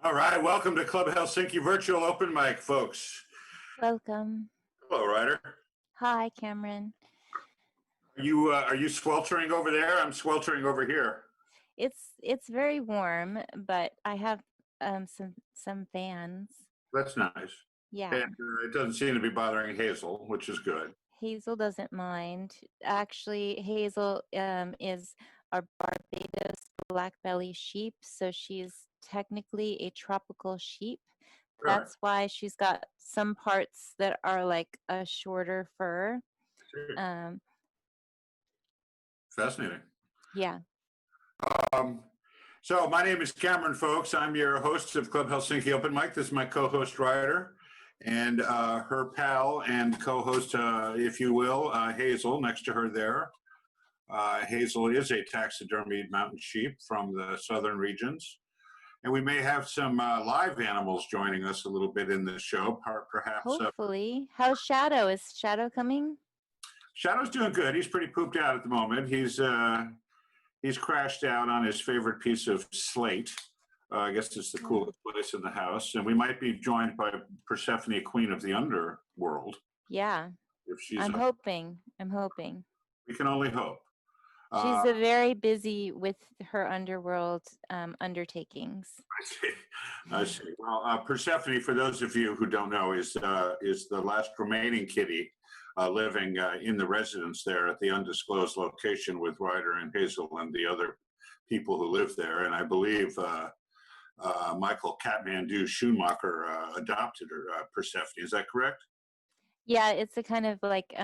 All right, welcome to Club Helsinki Virtual Open Mic, folks. Welcome. Hello, Ryder. Hi, Cameron. Are you sweltering over there? I'm sweltering over here. It's very warm, but I have some fans. That's nice. Yeah. And it doesn't seem to be bothering Hazel, which is good. Hazel doesn't mind. Actually, Hazel is our Barbados black belly sheep, so she's technically a tropical sheep. Really? That's why she's got some parts that are like a shorter fur. Fascinating. Yeah. So my name is Cameron, folks. I'm your host of Club Helsinki Open Mic. This is my co-host Ryder, and her pal and co-host, if you will, Hazel, next to her there. Hazel is a taxidermied mountain sheep from the southern regions. And we may have some live animals joining us a little bit in the show, perhaps. Hopefully. How's Shadow? Is Shadow coming? Shadow's doing good. He's pretty pooped out at the moment. He's crashed out on his favorite piece of slate. I guess it's the coolest place in the house. And we might be joined by Persephone, Queen of the Underworld. Yeah. If she's I'm hoping. We can only hope. She's very busy with her underworld undertakings. I see. Well, Persephone, for those of you who don't know, is the last remaining kitty living in the residence there at the undisclosed location with Ryder and Hazel and the other people who live there. And I believe Michael Kathmandu Schumacher adopted her, Persephone. Is that correct? Yeah, it's a kind of like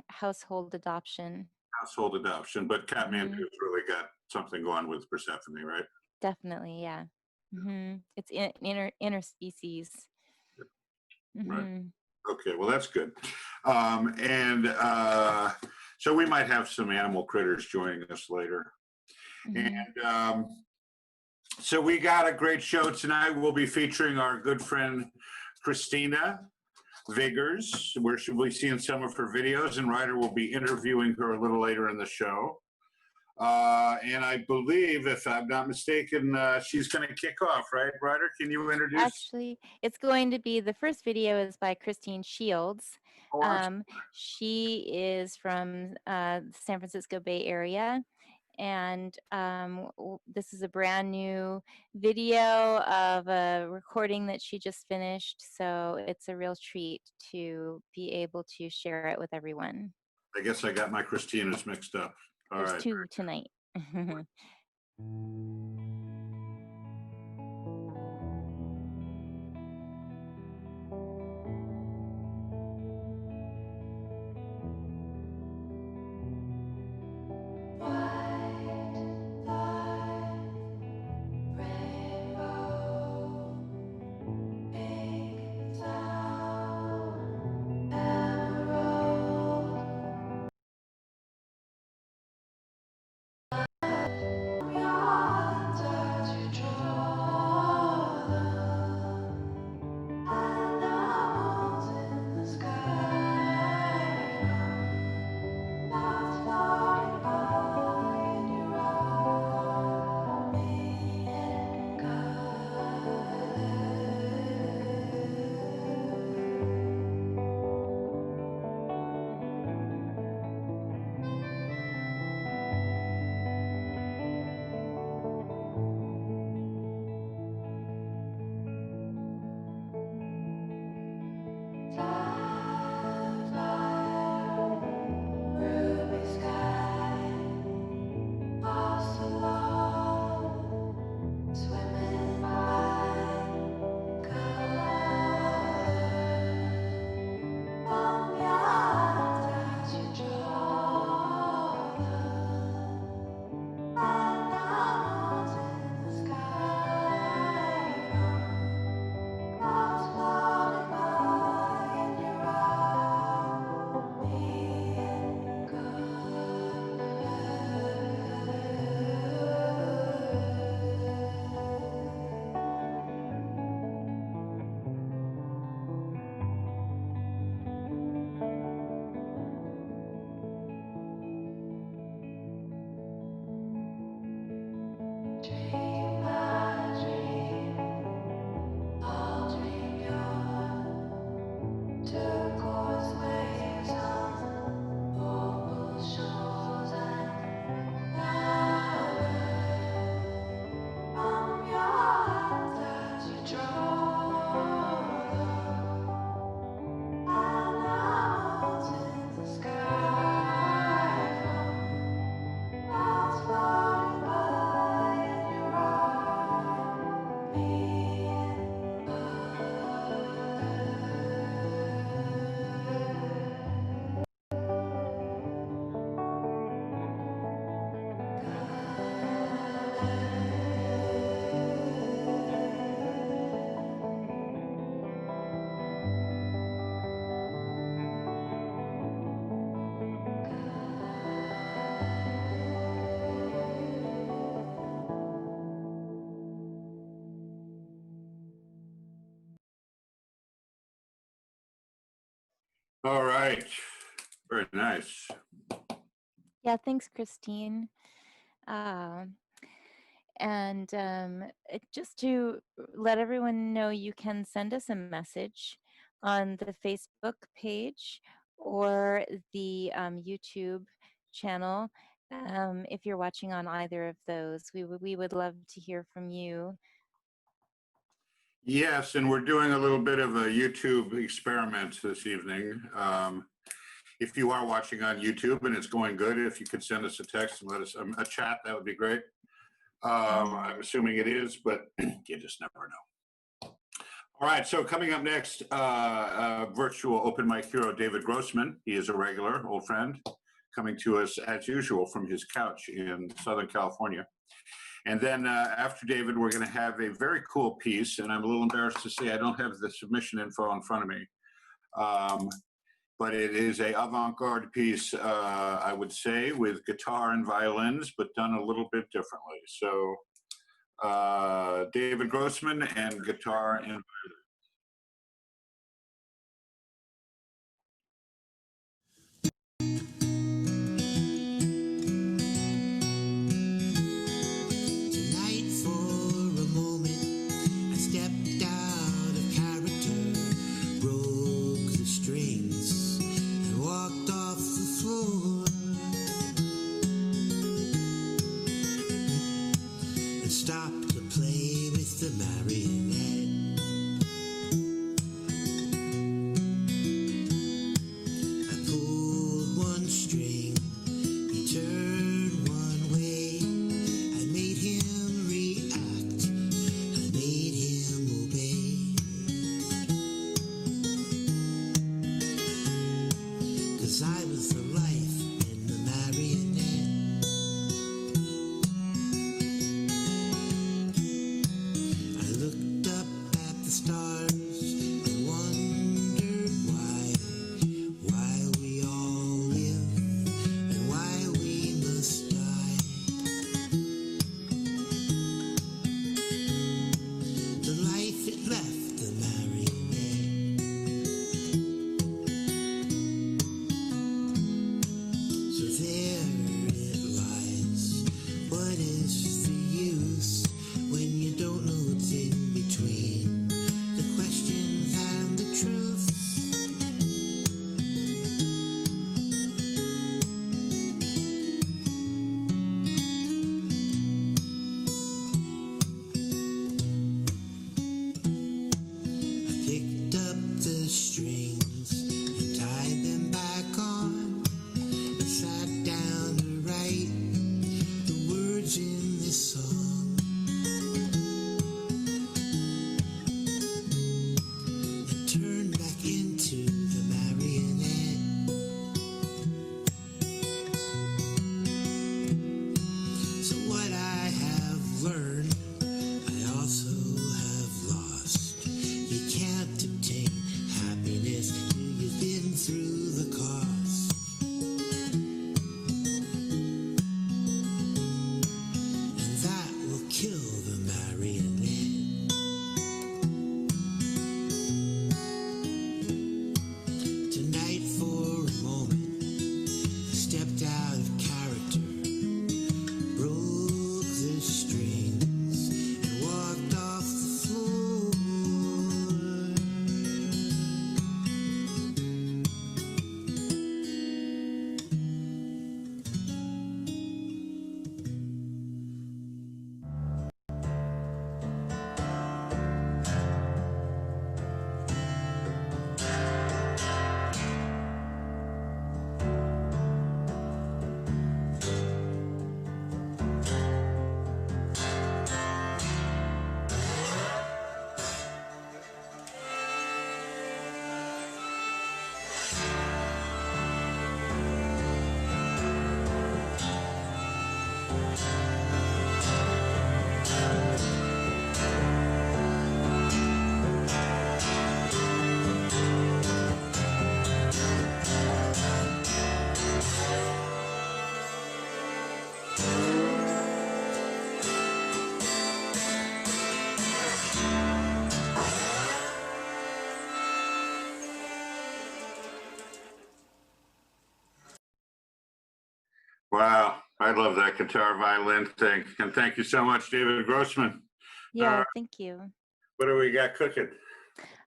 household adoption. But Kathmandu's really got something going with Persephone, right? Definitely, yeah. It's interspecies. Right. Okay, well that's good. So we might have some animal critters joining us later. And so we got a great show tonight. We'll be featuring our good friend Christina Viggers, where she'll be seeing some of her videos, and Ryder will be interviewing her a little later in the show. And I believe, if I'm not mistaken, she's going to kick off, right, Ryder? Can you introduce? Actually, it's going to be, the first video is by Christine Shields. She is from the San Francisco Bay Area. And this is a brand new video of a recording that she just finished. So it's a real treat to be able to share it with everyone. I guess I got my Christinas mixed up. There's two tonight. All right. Very nice. Yeah, thanks, Christine. And just to let everyone know, you can send us a message on the Facebook page or the YouTube channel. If you're watching on either of those, we would love to hear from you. Yes, and we're doing a little bit of a YouTube experiment this evening. If you are watching on YouTube and it's going good, if you could send us a text and let us a chat, that would be great. I'm assuming it is, but you just never know. All right, so coming up next, virtual open mic hero David Grossman. He is a regular, old friend, coming to us as usual from his couch in Southern California. And then after David, we're going to have a very cool piece, and I'm a little embarrassed to say I don't have the submission info in front of me. But it is a avant-garde piece, I would say, with guitar and violins, but done a little bit differently. So David Grossman and guitar and violin. Tonight for a moment, I stepped out of character, broke the strings, and walked off the floor. And stopped to play with the marionette. Wow, I love that guitar violin thing. And thank you so much, David Grossman. Yeah, thank you. What do we got cooking?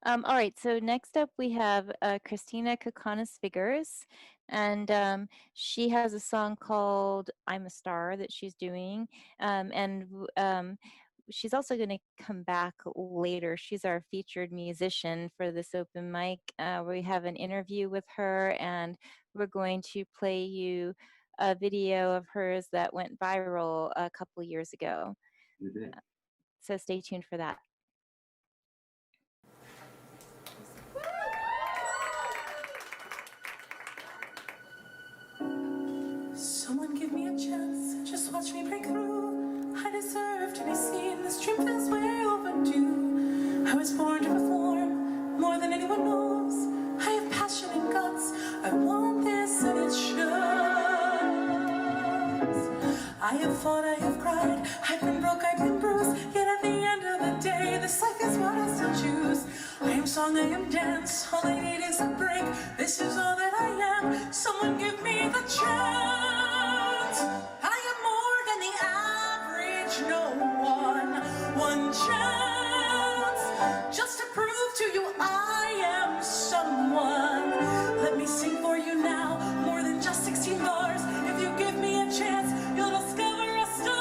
All right, so next up we have Christina Kokonis Viggers, and she has a song called I'm a Star that she's doing, and she's also going to come back later. She's our featured musician for this open mic. We have an interview with her, and we're going to play you a video of hers that went viral a couple years ago. So stay tuned for that. Someone give me a chance, just watch me break through. I deserve to be seen, this dream feels way overdue. I was born to perform, more than anyone knows. I have passion and guts, I want this and it shows. I have fought, I have cried, I've been broke, I've been bruised. Yet at the end of the day, this life is what I still choose. I am song, I am dance, all I need is a break. This is all that I am, someone give me the chance. I am more than the average, no one chance. Just to prove to you I am someone. Let me sing for you now, more than just 16 bars. If you give me a chance, you'll discover a star.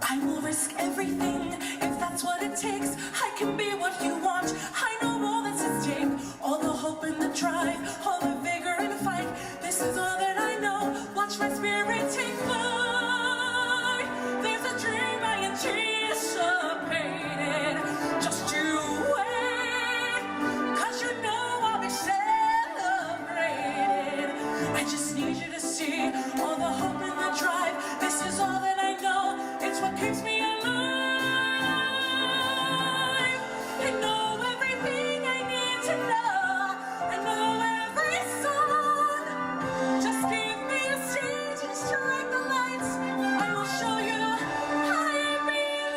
I will risk everything if that's what it takes. I can be what you want. I know all that's at stake. All the hope and the drive, all the vigor and fight. This is all that I know. Watch my spirit take flight. There's a dream I anticipated. Just you wait, 'cause you know I'll be celebrated. I just need you to see all the hope and the drive. This is all that I know. It's what keeps me alive. I know everything I need to know. I know every song. Just give me a stage and strike the lights. I will show you I belong.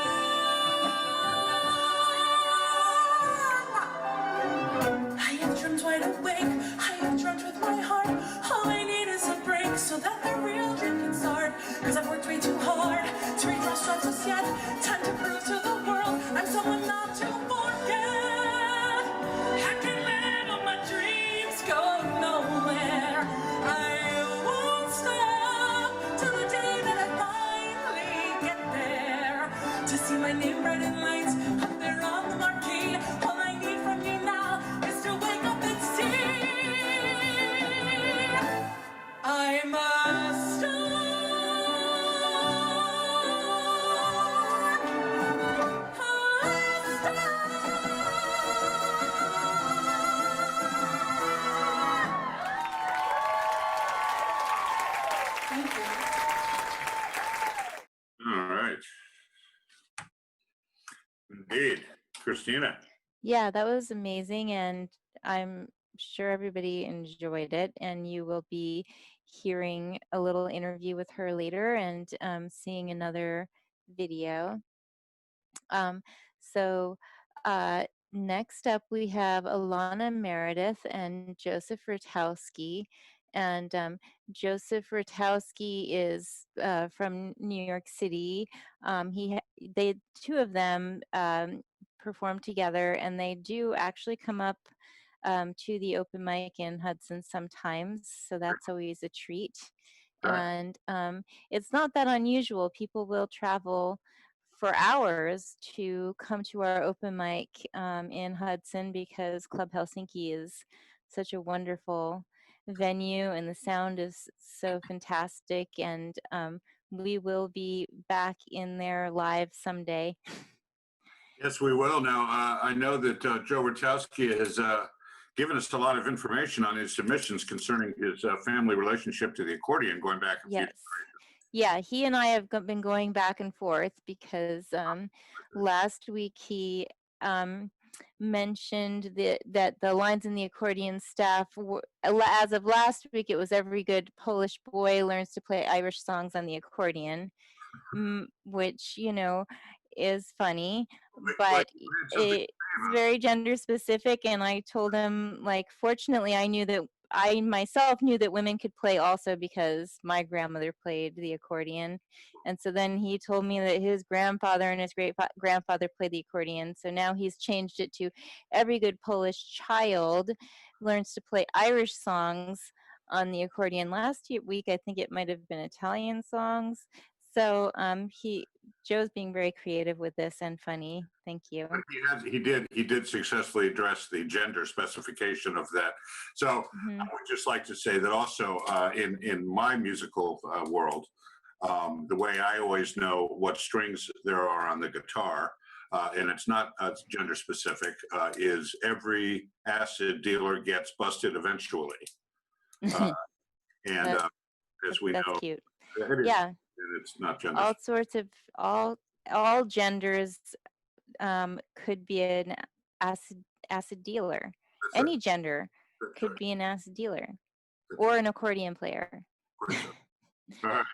I have dreamed wide awake. I have dreamt with my heart. All I need is a break so that the real dream can start. 'Cause I've worked way too hard to reach my stripes just yet. Time to prove to the world I'm someone not to forget. I can live on my dreams, go nowhere. I won't stop till the day that I finally get there. To see my name bright in lights up there on the marquee. All I need from you now is to wake up and see I'm a star. All right. Indeed. Christina. Yeah, that was amazing, and I'm sure everybody enjoyed it, and you will be hearing a little interview with her later and seeing another video. So next up we have Ilana Meredith and Joseph Rutkowski. And Joseph Rutkowski is from New York City. They two of them perform together, and they do actually come up to the open mic in Hudson sometimes. So that's always a treat. And it's not that unusual. People will travel for hours to come to our open mic in Hudson because Club Helsinki is such a wonderful venue and the sound is so fantastic, and we will be back in there live someday. Yes, we will. Now, I know that Joe Rutkowski has given us a lot of information on his submissions concerning his family relationship to the accordion going back a few Yes. Yeah, he and I have been going back and forth because last week he mentioned that the lines in the accordion staff were, as of last week, it was every good Polish boy learns to play Irish songs on the accordion, which, you know, is funny, but very gender specific, and I told him, like, fortunately I knew that I myself knew that women could play also because my grandmother played the accordion. And so then he told me that his grandfather and his great-grandfather played the accordion. So now he's changed it to every good Polish child learns to play Irish songs on the accordion. Last week, I think it might have been Italian songs. So Joe's being very creative with this and funny. Thank you. He did successfully address the gender specification of that. So I would just like to say that also in my musical world, the way I always know what strings there are on the guitar, and it's not gender specific, is every acid dealer gets busted eventually. And as we That's know, cute. yeah, it's not gender. All sorts of all genders could be an acid dealer. That's Any right. gender That's could right. be an acid dealer That's or right. an accordion player. All right.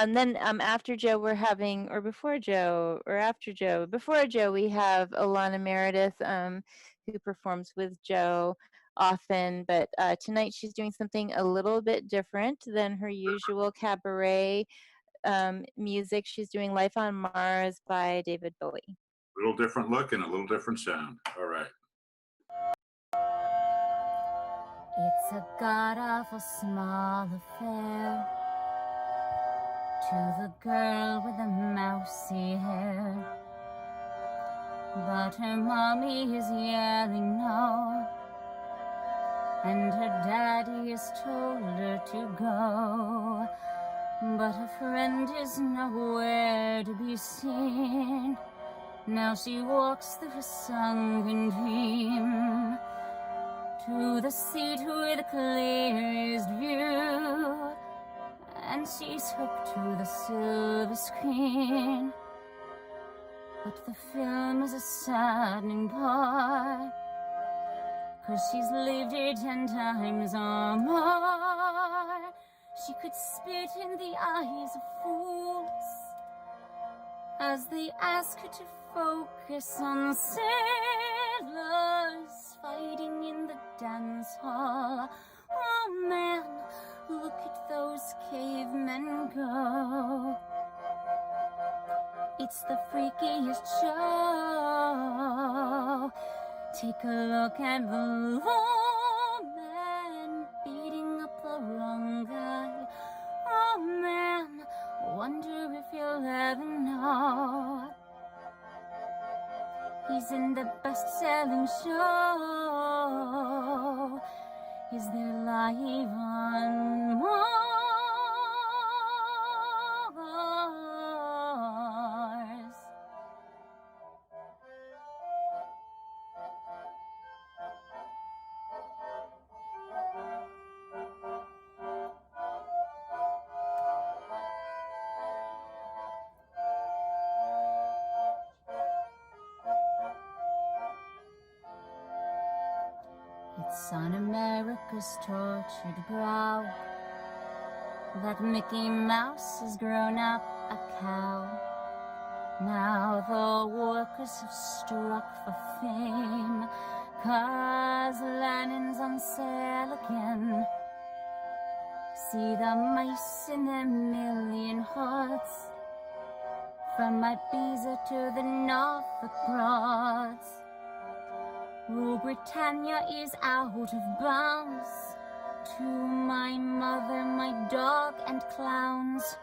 Then after Joe, we're having, or before Joe, or after Joe, before Joe, we have Ilana Meredith, who performs with Joe often, but tonight she's doing something a little bit different than her usual cabaret music. She's doing Life on Mars by David Bowie. A little different look and a little different sound. All right. It's a god-awful small affair to the girl with the mousy hair, but her mommy is yelling no, and her daddy has told her to go, but her friend is nowhere to be seen. Now she walks through a sunken dream to the seat with the clearest view, and she's hooked to the silver screen. But the film is a saddening part, 'cause she's lived it 10 times or more. She could spit in the eyes of fools as they ask her to focus on sailors fighting in the dance hall. Oh man, look at those cavemen go. It's the freakiest show. Take a look at the woman beating up the wrong guy. Oh man, wonder if you'll ever know. He's in the best-selling show. Is there live on Mars? It's on America's tortured brow that Mickey Mouse has grown up a cow. Now the workers have struck for fame, 'cause Lennon's on sale again. See the mice in their million hearts, from Ibiza to the Norfolk Broads. Rule Britannia is out of bounds to my mother, my dog, and clowns.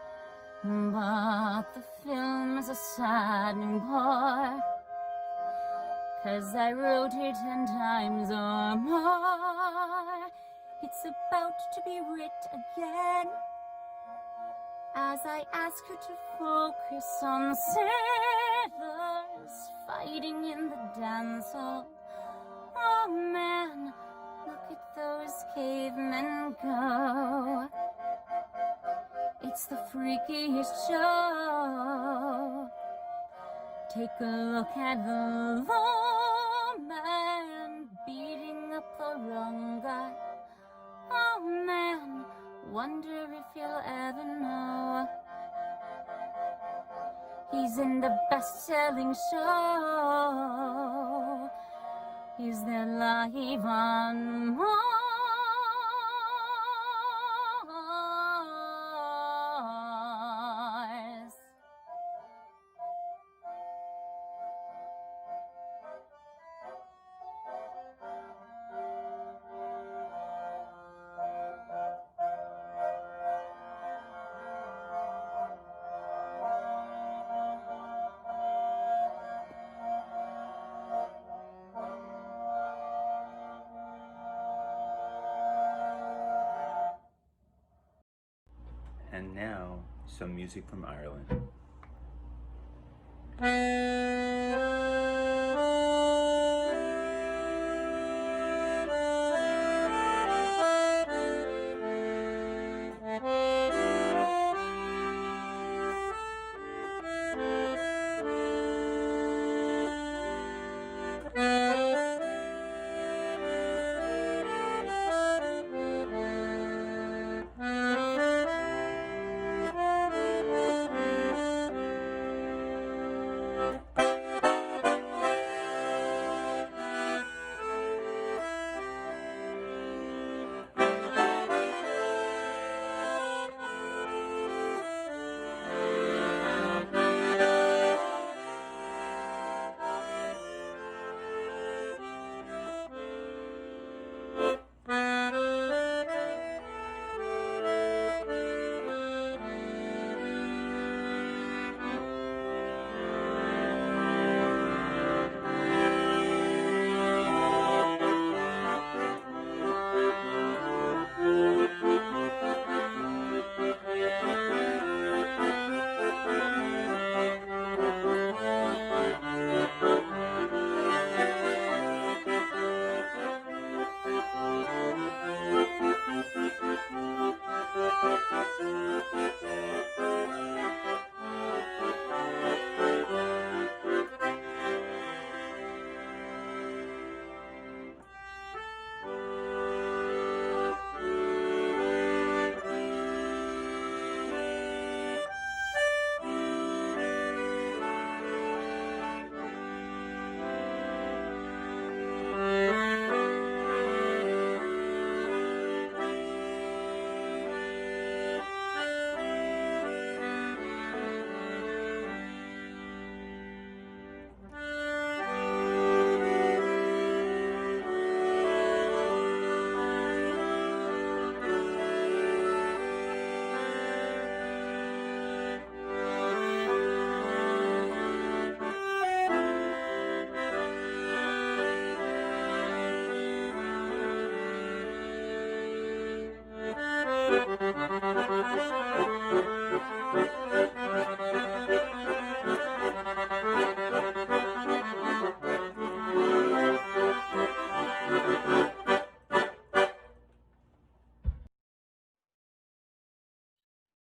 But the film is a saddening bore, 'cause I wrote it 10 times or more. It's about to be writ again, as I ask her to focus on sailors fighting in the dance hall. Oh man, look at those cavemen go. It's the freakiest show. Take a look at the woman beating up the wrong guy. Oh man, wonder if you'll ever know. He's in the best-selling show. Is there life on Mars? And now, some music from Ireland.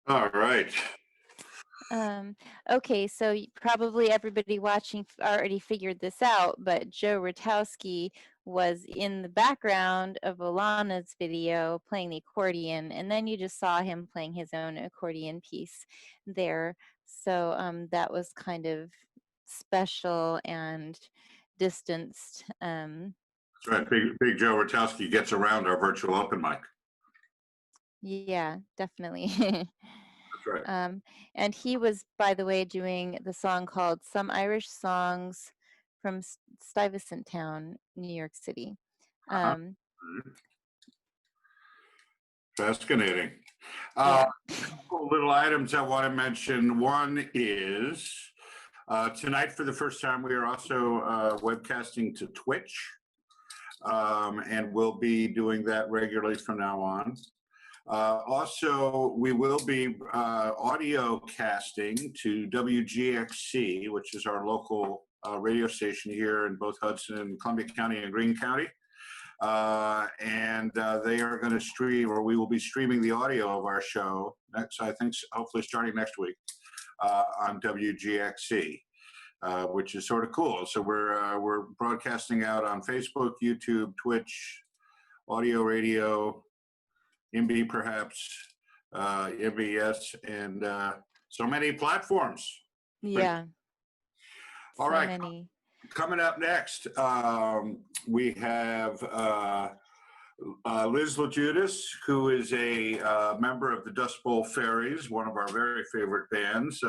All right. Okay, so probably everybody watching already figured this out, but Joe Rutkowski was in the background of Ilana's video playing the accordion, and then you just saw him playing his own accordion piece there. So that was kind of special and distanced. That's right. Big Joe Rutkowski gets around our virtual open mic. Yeah, definitely. That's right. And he was, by the way, doing the song called Some Irish Songs from Stuyvesant Town, New York City. Fascinating. Yeah. Couple little items I want to mention. One is tonight, for the first time, we are also webcasting to Twitch, and we'll be doing that regularly from now on. Also, we will be audio casting to WGXC, which is our local radio station here in both Hudson and Columbia County and Greene County. And they are going to stream, or we will be streaming the audio of our show next, I think, hopefully starting next week on WGXC, which is sort of cool. So we're broadcasting out on Facebook, YouTube, Twitch, audio, radio, MB perhaps, MBS, and so many platforms. Yeah. All so right. many. Coming up next, we have Liz LoGiudice, who is a member of the Dust Bowl Fairies, one of our very favorite bands,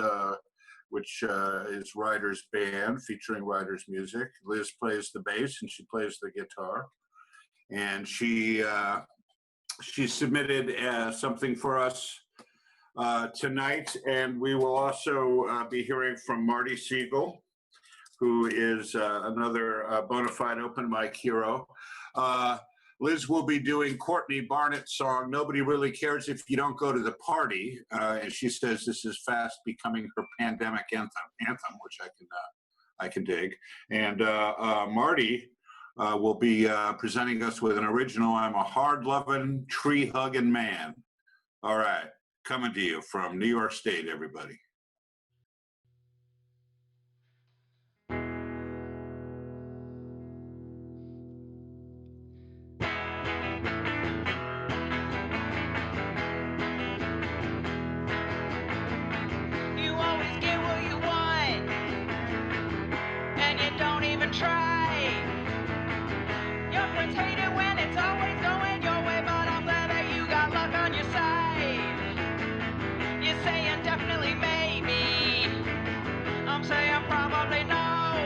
which is Ryder's band featuring Ryder's music. Liz plays the bass and she plays the guitar. And she submitted something for us tonight. And we will also be hearing from Marty Siegel, who is another bona fide open mic hero. Liz will be doing Courtney Barnett's song, Nobody Really Cares If You Don't Go to the Party. And she says this is fast becoming her pandemic anthem, which I can dig. And Marty will be presenting us with an original, I'm a Hard-Lovin', Tree-Huggin' Man. All right, coming to you from New York State, everybody. Try. Your friends hate it when it's always going your way, but I'm glad that you got luck on your side. You're saying definitely maybe, I'm saying probably no.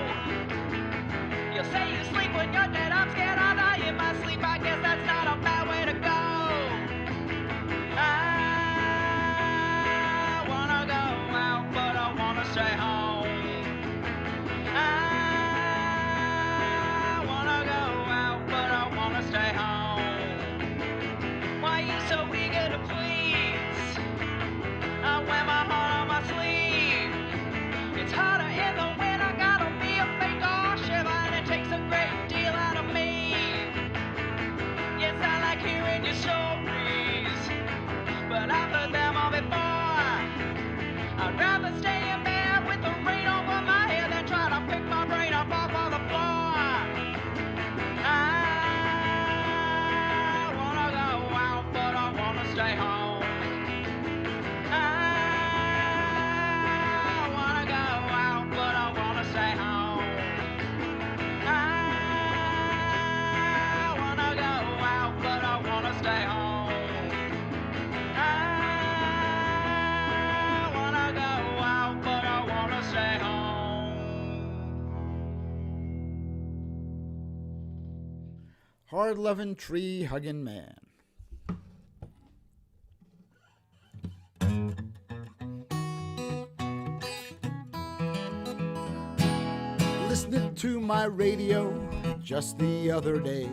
You'll say you sleep when you're dead, I'm scared I'll die in my sleep. I guess that's not a bad way to go. I wanna go out, but I wanna stay home. Stay home. Why you so eager to please? I wear my heart on my sleeve. It's harder in the winter, gotta be a fake or shiver, and it takes a great deal out of me. Yes, I like hearing your stories, but I've heard them all before. I'd rather stay in bed with the rain over my head than try to pick my brain up off of the floor. Stay home. I wanna go out, but I wanna stay home. I wanna go out, but I wanna stay home. I wanna go out, but I wanna stay home. Hard-loving, tree-hugging man. Listening to my radio just the other day,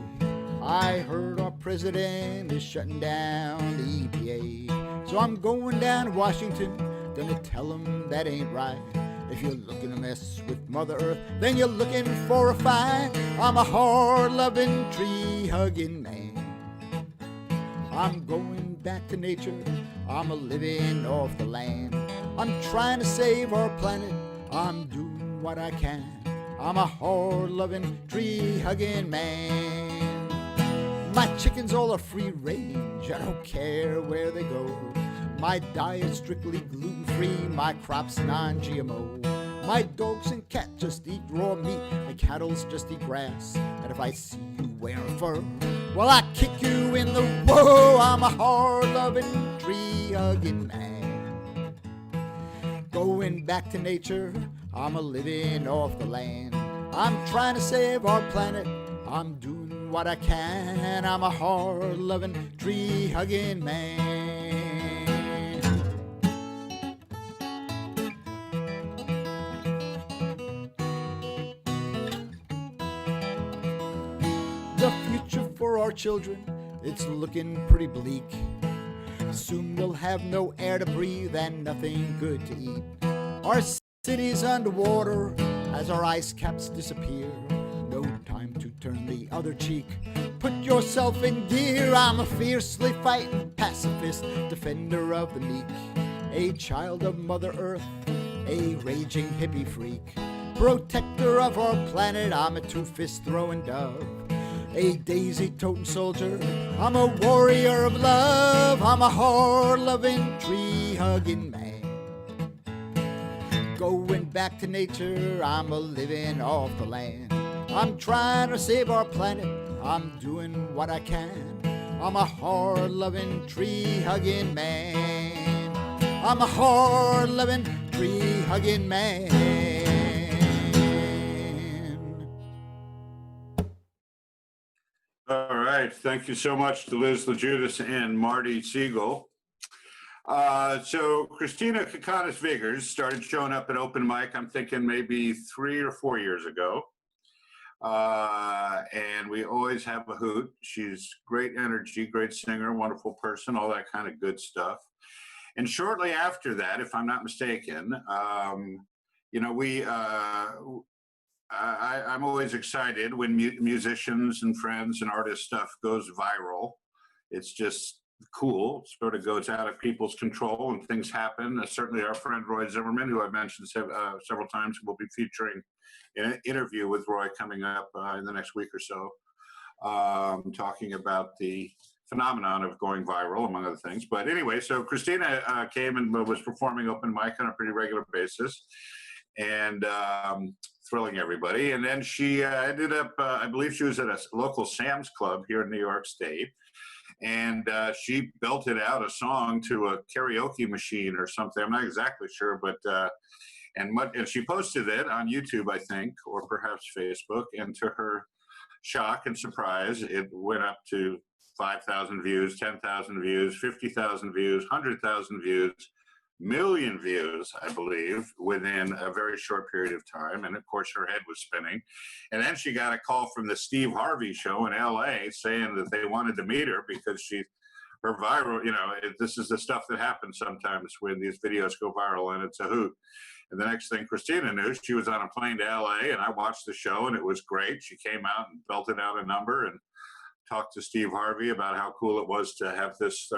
I heard our president is shutting down the EPA. So I'm going down to Washington, gonna tell him that ain't right. If you're looking to mess with Mother Earth, then you're looking for a fight. I'm a hard-loving, tree-hugging man. I'm going back to nature, I'm a living off the land. I'm trying to save our planet, I'm doing what I can. I'm a hard-loving, tree-hugging man. My chickens all are free range, I don't care where they go. My diet's strictly gluten-free, my crop's non-GMO. My dogs and cats just eat raw meat, my cattle's just eat grass. And if I see you wearing fur, well, I kick you in the whoa. I'm a hard-loving, tree-hugging man. Going back to nature, I'm a living off the land. I'm trying to save our planet, I'm doing what I can. I'm a hard-loving, tree-hugging man. The future for our children, it's looking pretty bleak. Soon we'll have no air to breathe and nothing good to eat. Our cities underwater as our ice caps disappear. No time to turn the other cheek. Put yourself in gear. I'm a fiercely fighting pacifist, defender of the meek. A child of Mother Earth, a raging hippie freak. Protector of our planet, I'm a two-fist throwing dove. A daisy-toting soldier, I'm a warrior of love. I'm a hard-loving, tree-hugging man. going back to nature, I'm a living off the land. I'm trying to save our planet, I'm doing what I can. I'm a hard-loving, tree-hugging man. I'm a hard-loving, tree-hugging man. All right. Thank you so much to Liz LoGiudice and Marty Siegel. So Christina Kakanis Viggers started showing up at open mic, I'm thinking maybe 3 or 4 years ago. And we always have a hoot. She's great energy, great singer, wonderful person, all that kind of good stuff. And shortly after that, if I'm not mistaken, you know, I'm always excited when musicians and friends and artist stuff goes viral. It's just cool, sort of goes out of people's control and things happen. Certainly our friend Roy Zimmerman, who I've mentioned several times, will be featuring an interview with Roy coming up in the next week or so, talking about the phenomenon of going viral, among other things. But anyway, so Christina came and was performing open mic on a pretty regular basis, and thrilling everybody. And then she ended up, I believe she was at a local Sam's Club here in New York State. And she belted out a song to a karaoke machine or something. I'm not exactly sure, but and she posted it on YouTube, I think, or perhaps Facebook. And to her shock and surprise, it went up to 5,000 views, 10,000 views, 50,000 views, 100,000 views, million views, I believe, within a very short period of time. And of course, her head was spinning. And then she got a call from the Steve Harvey show in LA saying that they wanted to meet her because her viral, you know, this is the stuff that happens sometimes when these videos go viral, and it's a hoot. And the next thing Christina knew, she was on a plane to LA, and I watched the show, and it was great. She came out and belted out a number and talked to Steve Harvey about how cool it was to have this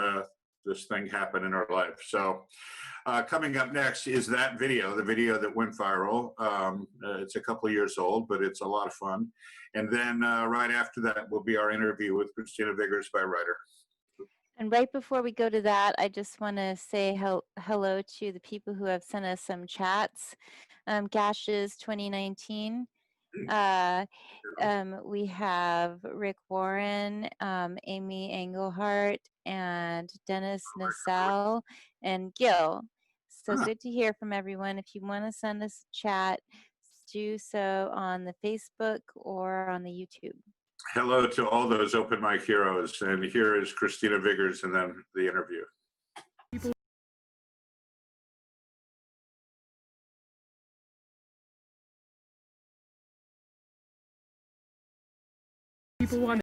thing happen in her life. So coming up next is that video, the video that went viral. It's a couple of years old, but it's a lot of fun. And then right after that will be our interview with Christina Viggers by Ryder. And right before we go to that, I just want to say hello to the people who have sent us some chats. Gashes 2019. We have Rick Warren, Amy Engelhardt, and Dennis Nassau, and Gil. So good to hear from everyone. If you want to send us a chat, do so on the Facebook or on the YouTube. Hello to all those open mic heroes. And here is Christina Viggers and then the interview. People want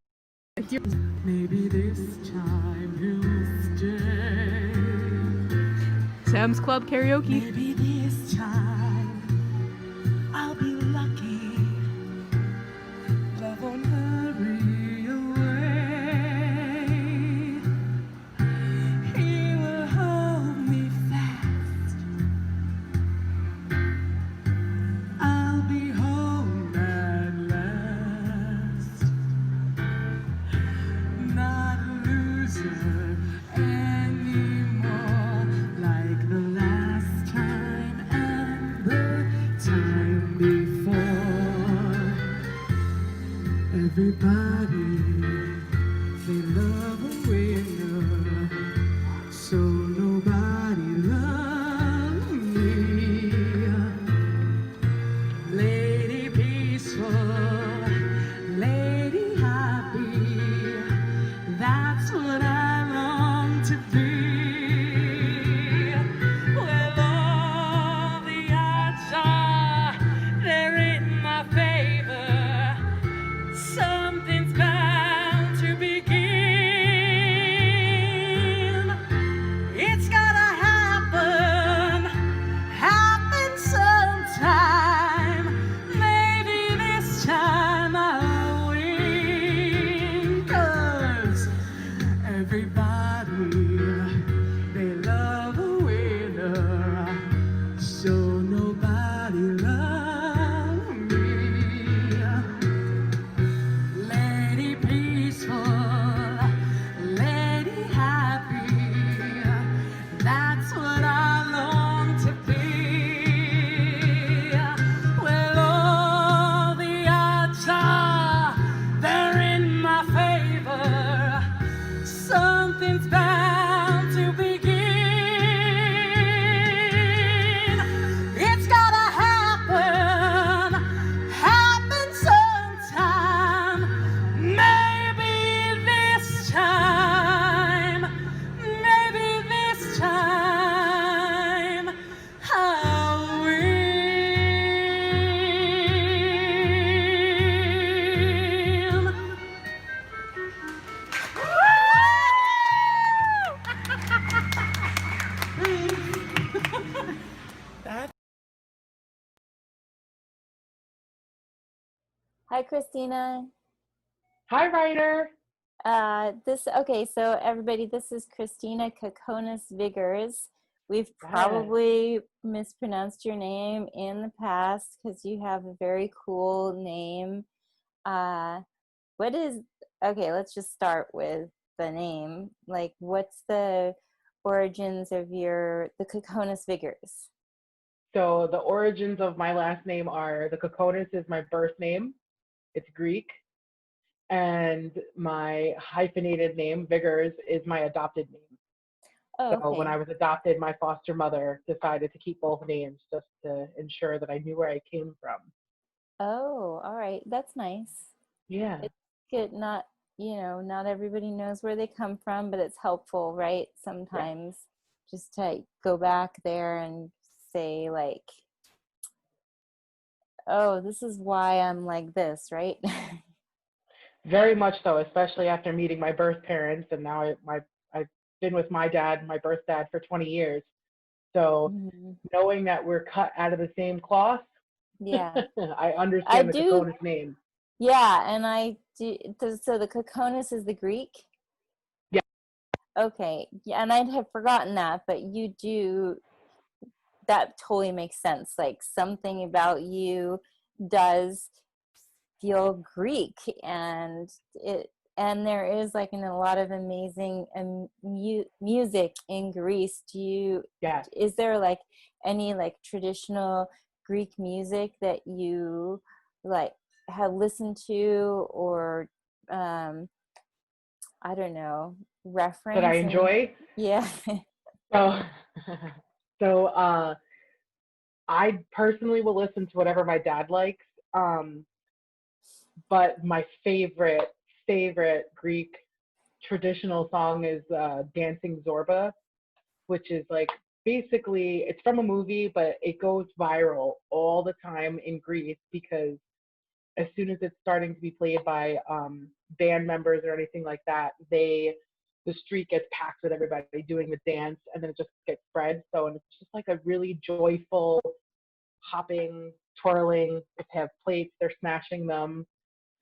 to maybe this time you'll stay. Sam's Club karaoke. Maybe this time I'll be lucky. Love won't hurry away. He will hold me fast. I'll be home at last. Not a loser anymore, like the last time and the time before. Everybody, they love a winner, so nobody loves me. Lady peaceful, lady happy, that's what I long to be. Well, all the odds are they're in my favor. Something's bad. Hi, Christina. Hi, Ryder. So everybody, this is Christina Kokonis Viggers. We've Yes. probably mispronounced your name in the past because you have a very cool name. Let's just start with the name. Like, what's the origins of the Kokonis Viggers? So the origins of my last name are the Kokonis is my birth name. It's Greek. And my hyphenated name, Viggers, is my adopted name. Oh, So when okay. I was adopted, my foster mother decided to keep both names just to ensure that I knew where I came from. Oh, all right. That's nice. Yeah. It's good. Not everybody knows where they come from, but it's helpful, right? Sometimes just to go back there and say, like, oh, this is why I'm like this, right? Very much so, especially after meeting my birth parents, and now I've been with my dad, my birth dad, for 20 years. So Mhm. knowing that we're cut out of the same cloth, Yeah. I I understand the do. Kokonis name. Yeah, and I do. So the Kokonis is the Greek? Yeah. Okay. Yeah, and I'd have forgotten that, but you do. That totally makes sense. Like, something about you does feel Greek, and there is, like, in a lot of amazing music in Greece. Yeah. Is there, like, any, like, traditional Greek music that you, like, have listened to, or I don't know, That I reference? enjoy. Yeah. So, so I personally will listen to whatever my dad likes. But my favorite Greek traditional song is Dancing Zorba, which is like basically it's from a movie, but it goes viral all the time in Greece because as soon as it's starting to be played by band members or anything like that, the street gets packed with everybody doing the dance, and then it just gets spread. So, and it's just like a really joyful, hopping, twirling. If they have plates, they're smashing them.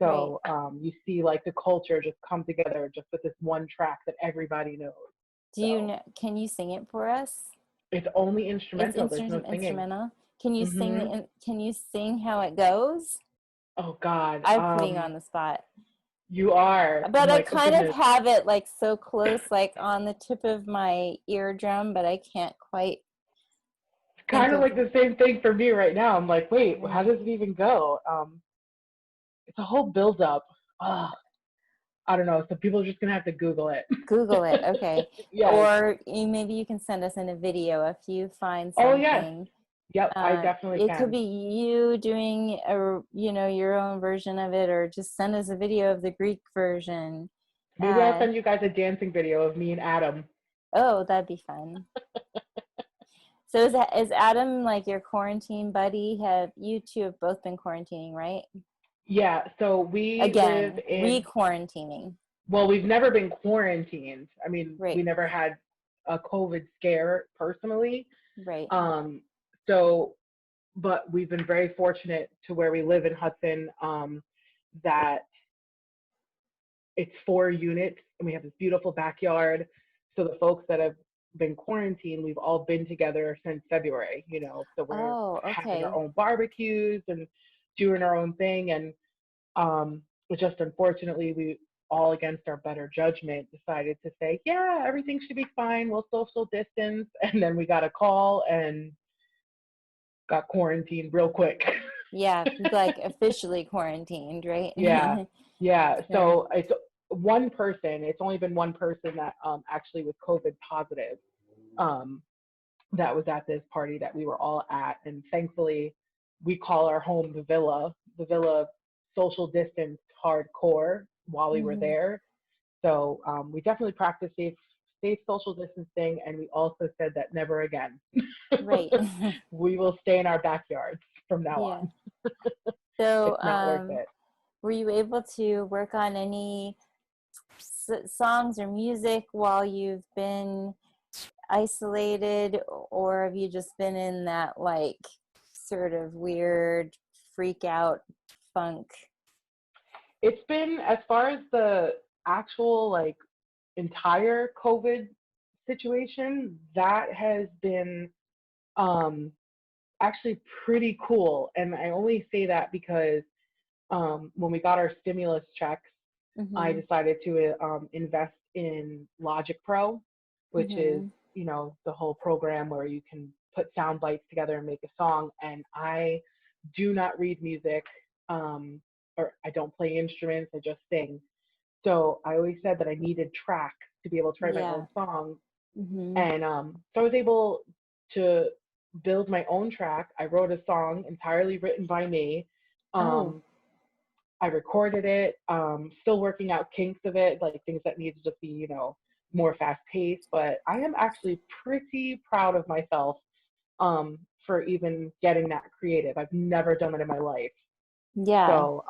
So you see like the culture just come together just with this one track that everybody knows. Do you know? Can you sing it for us? It's only It's instrumental. There's no singing. instrumental. Can you sing Mhm. Can you sing how it goes? Oh God. I'm putting you on the spot. You are. But I'm I like, oh, kind of goodness. have it, like, so close, like on the tip of my eardrum, but I can't quite It's kind of think like the same thing for me right now. I'm like, wait, of. how does it even go? It's a whole build up. I don't know. So people are just gonna have to Google it. Google it, okay. Yes. Or maybe you can send us in a video if you find Oh something. yes. Yep, I definitely It can. could be you doing your own version of it, or just send us a video of the Greek version. Maybe I'll send you guys a dancing video of me and Adam. Oh, that'd be fun. So is Adam like your quarantine buddy? Have you two have both been quarantining, right? Yeah, so we Again, live in re-quarantining. well, we've never been quarantined. I mean, Right. we never had a COVID scare personally. Right. So but we've been very fortunate to where we live in Hudson, that it's 4 units and we have this beautiful backyard. So the folks that have been quarantined, we've all been together since February, so we're having our own barbecues and doing our own thing. And just unfortunately, we all against our better judgment decided to say, yeah, everything should be fine. We'll social distance. And then we got a call and got quarantined real quick. Yeah, like officially quarantined, right? Yeah. Sure. So it's one person. It's only been one person that actually was COVID positive. That was at this party that we were all at, and thankfully, we call our home the Villa. The Villa social distanced hardcore while we were there. So we definitely practiced safe social distancing, and we also said that never again. Right. We will stay in our backyards from now on. So it's not worth it. were you able to work on any songs or music while you've been isolated, or have you just been in that, like, sort of weird freak out funk It's been, as far as the actual like entire COVID situation, that has been actually pretty cool. And I only say that because when we got our stimulus checks, I decided to invest in Logic Pro, which is, you know, the whole program where you can put sound bites together and make a song. And I do not read music, or I don't play instruments, I just sing. So I always said that I needed tracks to be able to write my own songs. And so I was able to build my own track. I wrote a song entirely written by me. I recorded it, still working out kinks of it, like things that need to just be, you know, more fast paced. But I am actually pretty proud of myself for even getting that creative. I've never done it in my life. Yeah. So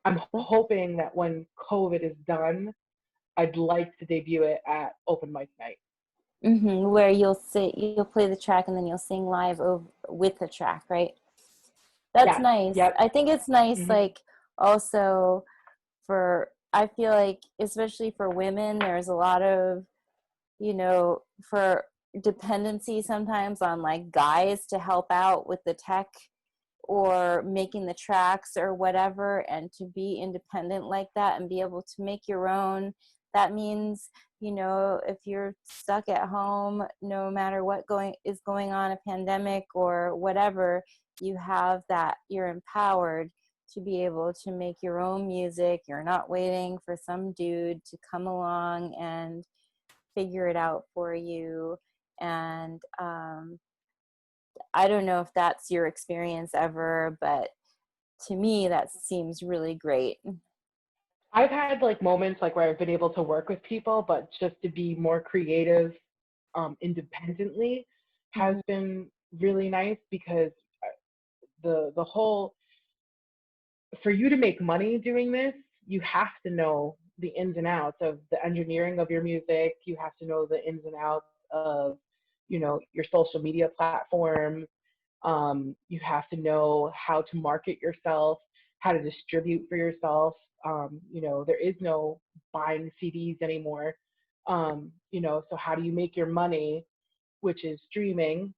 I'm hoping that when COVID is done, I'd like to debut it at open mic night. Where you'll play the track and then you'll sing live with the track, right? That's nice. Yep. I think it's nice, like, also I feel like, especially for women, there's a lot of, you know, for dependency sometimes on like guys to help out with the tech or making the tracks or whatever, and to be independent like that and be able to make your own. That means, you know, if you're stuck at home, no matter what is going on, a pandemic or whatever, you have that, you're empowered to be able to make your own music. You're not waiting for some dude to come along and figure it out for you. And I don't know if that's your experience ever, but to me, that seems really great. I've had like moments like where I've been able to work with people, but just to be more creative independently has been really nice, because the whole, for you to make money doing this, you have to know the ins and outs of the engineering of your music. You have to know the ins and outs of, you know, your social media platforms. You have to know how to market yourself, how to distribute for yourself. You know, there is no buying CDs anymore. You know, so how do you make your money, which is streaming?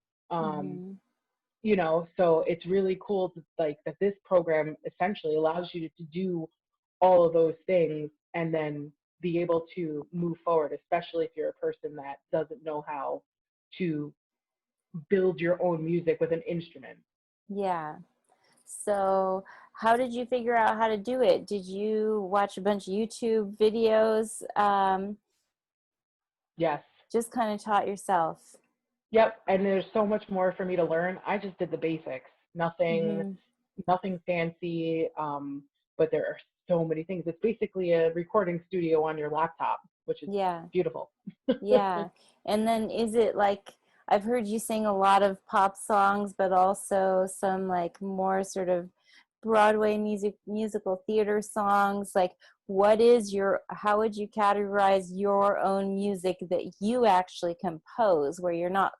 You know, so it's really cool to, like, that this program essentially allows you to do all of those things and then be able to move forward, especially if you're a person that doesn't know how to build your own music with an instrument. Yeah. So how did you figure out how to do it? Did you watch a bunch of YouTube videos? Yes. Just kind of taught yourself? Yep. And there's so much more for me to learn. I just did the basics. Nothing fancy. But there are so many things. It's basically a recording studio on your laptop, which is beautiful. Yeah. And then is it like, I've heard you sing a lot of pop songs, but also some like more sort of Broadway musical theater songs. Like, how would you categorize your own music that you actually compose, where you're not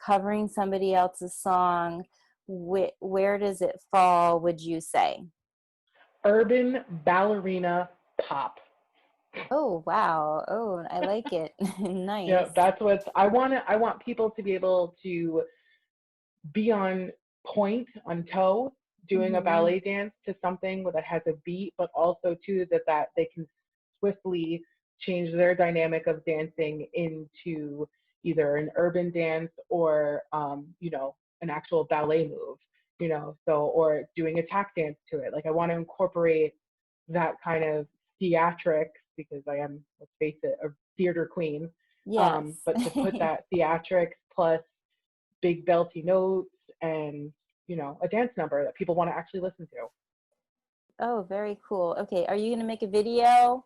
covering somebody else's song? Where does it fall, would you say? Urban ballerina pop. Oh, wow. Oh, I like it. Nice. Yeah, that's what I want people to be able to be on point, on toe, doing a ballet dance to something that has a beat, but also too that they can swiftly change their dynamic of dancing into either an urban dance or you know, an actual ballet move, you know, so, or doing a tap dance to it. Like, I want to incorporate that kind of theatrics, because I am, let's face it, a theater queen. Yes. But to put that theatrics plus big belty notes and, you know, a dance number that people want to actually listen to. Oh, very cool. Okay, are you going to make a video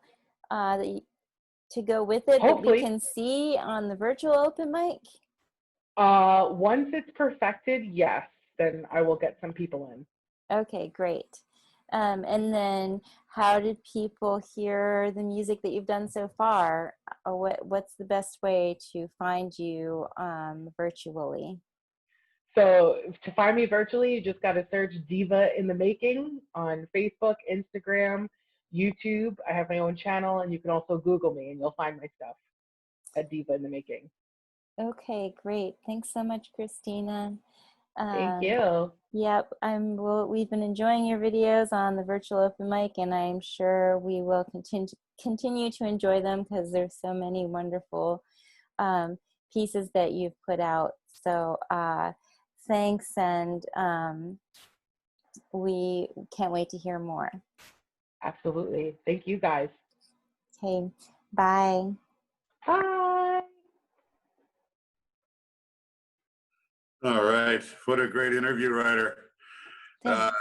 to go with it Hopefully. that we can see on the virtual open mic? Once it's perfected, yes, then I will get some people in. Okay, great. And then how did people hear the music that you've done so far? What's the best way to find you virtually? So to find me virtually, you just got to search Diva in the Making on Facebook, Instagram, YouTube. I have my own channel, and you can also Google me, and you'll find my stuff at Diva in the Making. Okay, great. Thanks so much, Christina. Thank you. Yep, we've been enjoying your videos on the virtual open mic, and I'm sure we will continue to enjoy them because there's so many wonderful pieces that you've put out. So thanks, and we can't wait to hear more. Absolutely. Thank you, guys. Okay, bye. Bye. All right. What a great interview, Ryder. Thanks.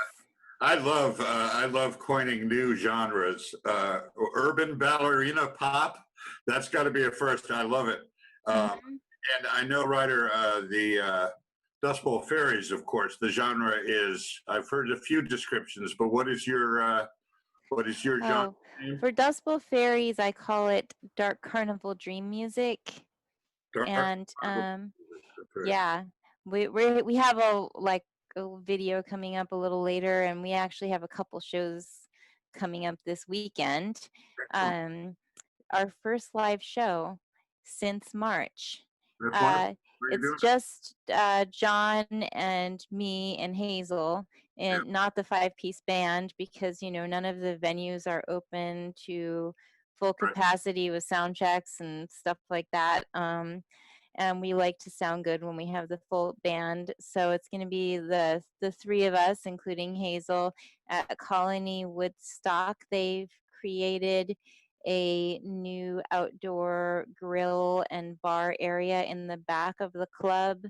I love coining new genres. Urban ballerina pop. That's got to be a first. I love it. And I know, Ryder, the Dust Bowl Fairies, of course, the genre is, I've heard a few descriptions, but what is your genre name? For Dust Bowl Fairies, I call it Dark Carnival Dream Music. Dark And Carnival. yeah, we have a video coming up a little later, and we actually have a couple shows coming up this weekend. Our first live show since March. It's just John and me and Hazel, and not the 5-piece band, because none of the venues are open to full capacity with sound checks and stuff like that. And we like to sound good when we have the full band. So it's going to be the three of us, including Hazel, at Colony Woodstock. They've created a new outdoor grill and bar area in the back of the club.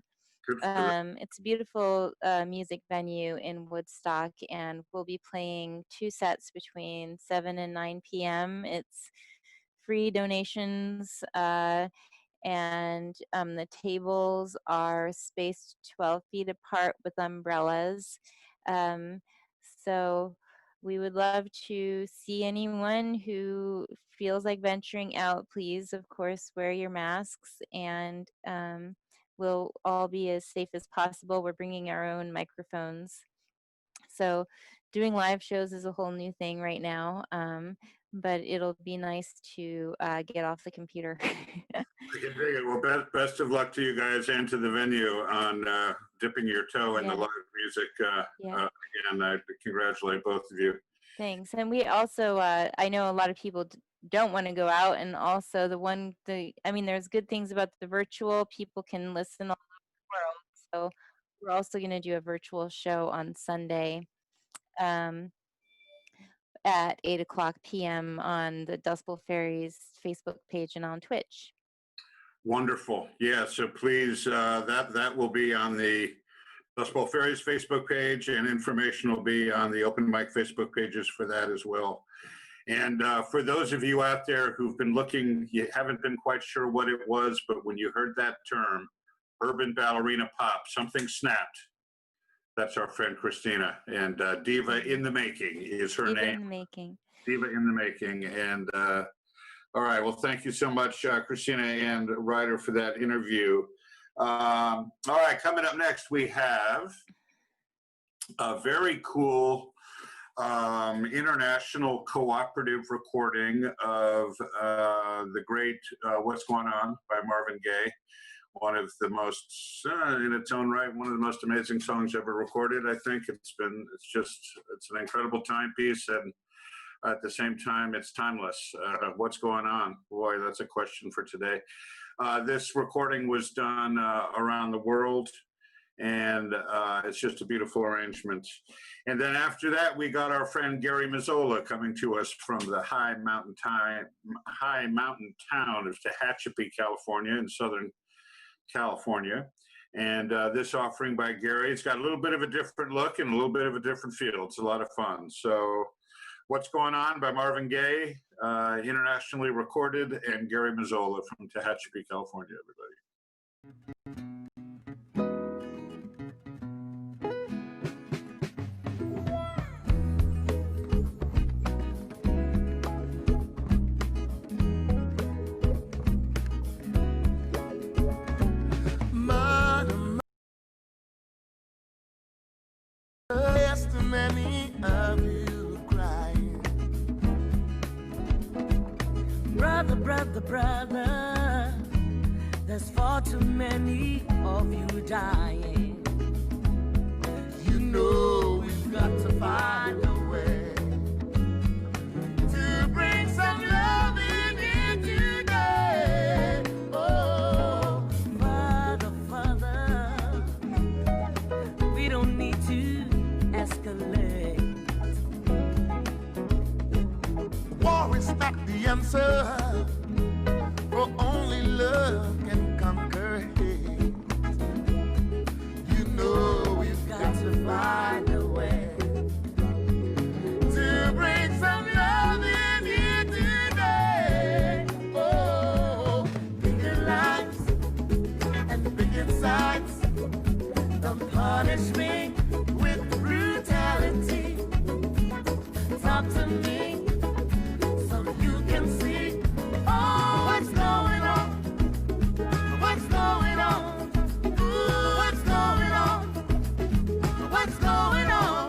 It's a beautiful music venue in Woodstock, and we'll be playing 2 sets between 7 and 9 p.m. It's free donations, and the tables are spaced 12 feet apart with umbrellas. So we would love to see anyone who feels like venturing out. Please, of course, wear your masks, and we'll all be as safe as possible. We're bringing our own microphones. So doing live shows is a whole new thing right now, but it'll be nice to get off the computer. I can dig it. Well, best of luck to you guys and to the venue on dipping your toe in the live music. Again, I congratulate both of you. Thanks. And we also, I know a lot of people don't want to go out, and also there's good things about the virtual. People can listen all over the world. So we're also going to do a virtual show on Sunday at 8:00 p.m. on the Dust Bowl Fairies Facebook page and on Twitch. Wonderful. Yeah, so please, that will be on the Dust Bowl Fairies Facebook page, and information will be on the open mic Facebook pages for that as well. And for those of you out there who've been looking, you haven't been quite sure what it was, but when you heard that term, urban ballerina pop, something snapped. That's our friend Christina, and Diva in the Making is her name. Diva in the Making. Diva in the Making. And all right, well, thank you so much, Christina and Ryder, for that interview. All right, coming up next, we have a very cool international cooperative recording of the great What's Going On by Marvin Gaye. One of the most, in its own right, one of the most amazing songs ever recorded. I think it's an incredible timepiece, and at the same time, it's timeless. What's going on? Boy, that's a question for today. This recording was done around the world, and it's just a beautiful arrangement. And then after that, we got our friend Gary Mazzola coming to us from the high mountain town of Tehachapi, California, in Southern California. And this offering by Gary, it's got a little bit of a different look and a little bit of a different feel. It's a lot of fun. So What's Going On by Marvin Gaye, internationally recorded, and Gary Mazzola from Tehachapi, California, everybody. Many of you crying. brother, brother, there's far too many of you dying. You know we've got to find a way to bring some love in here today. Oh, Father, Father, we don't need to escalate. War is not the answer, for only love can conquer hate. You know we've got to find a way to bring some love in here today. Oh, bigger lives and bigger sides. Don't punish me with brutality. Talk to me so you can see. Oh, what's going on? What's going on? Ooh, what's going on? What's going on?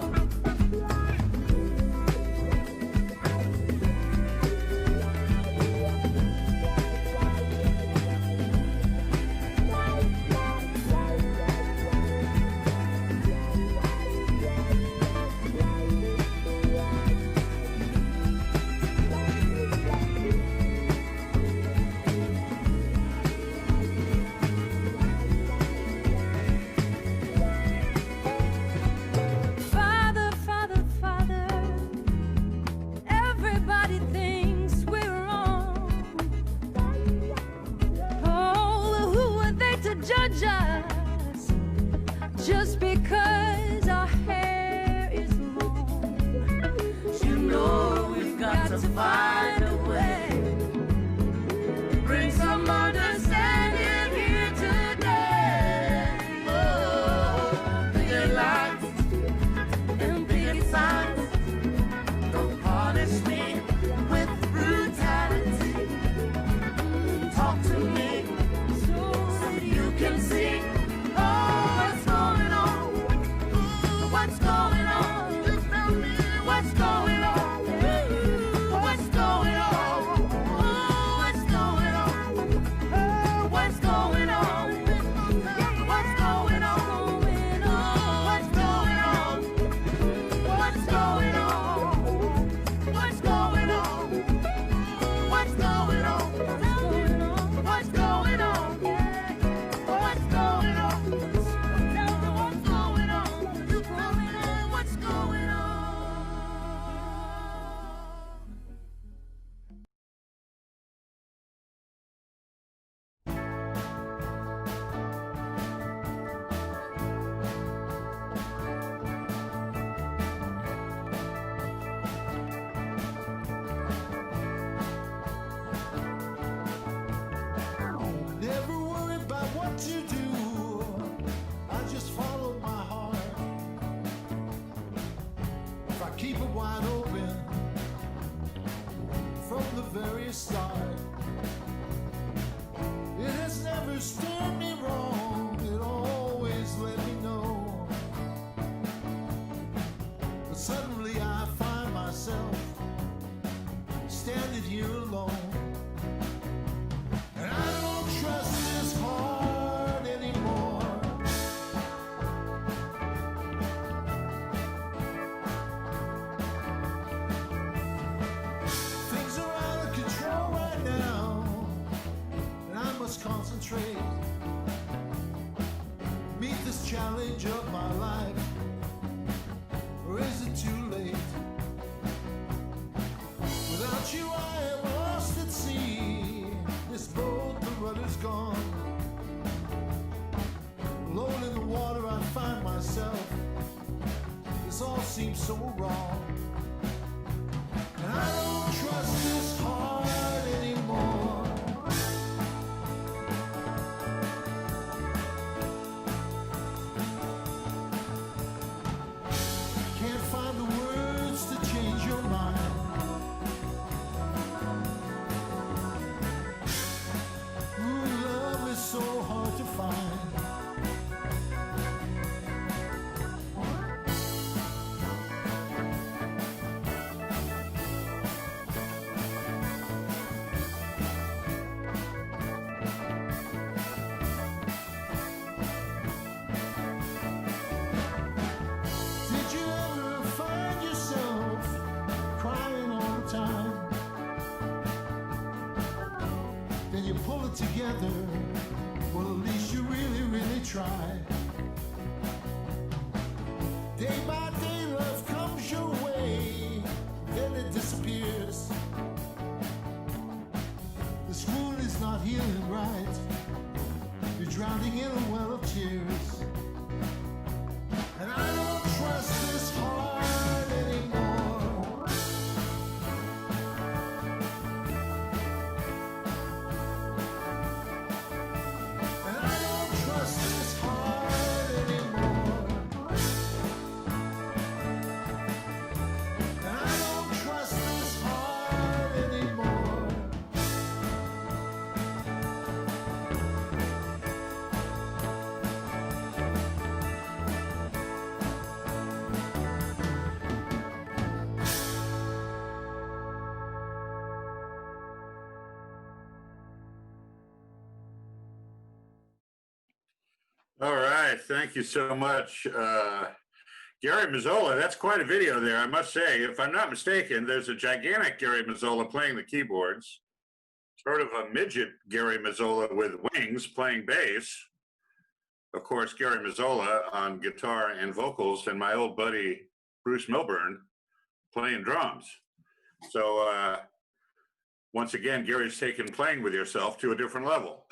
Father, Father, Father, everybody thinks we're wrong. Oh, who are they to judge us just because our hair is long? You know we've got to find a way, bring some understanding here today. Oh, bigger lives and bigger signs. Don't punish me with brutality. Talk to me so you can see. Oh, what's going on? Ooh, what's going on? You tell me what's going on. What's going on? Ooh, what's going on? What's going on? What's going on? What's going on? What's going on? What's going on? What's going on? What's going on? What's going on? Tell me what's going on. You tell me what's going on. Never worry about what you do. I just follow my heart. If I keep it wide open from the very start, it has never steered me wrong. It always let me know. But suddenly I find myself standing here alone. And I don't trust this heart anymore. Things are out of control right now, and I must concentrate. Meet this challenge of my life, or is it too late? Without you I am lost at sea. This boat, the rudder's gone. Alone in the water I find myself. This all seems so wrong. And I don't trust this heart anymore. Can't find the words to change your mind. Ooh, love is so hard to find. together. Well, at least you really, really try. Day by day, love comes your way, then it disappears. This wound is not healing right. You're drowning in a well of tears. And I don't trust this heart anymore. And I don't trust this heart anymore. And I don't trust this heart anymore. All right, thank you so much. Gary Mazzola, that's quite a video there, I must say. If I'm not mistaken, there's a gigantic Gary Mazzola playing the keyboards, sort of a midget Gary Mazzola with wings playing bass. Of course, Gary Mazzola on guitar and vocals, and my old buddy Bruce Milburn playing drums. So once again, Gary's taken playing with yourself to a different level.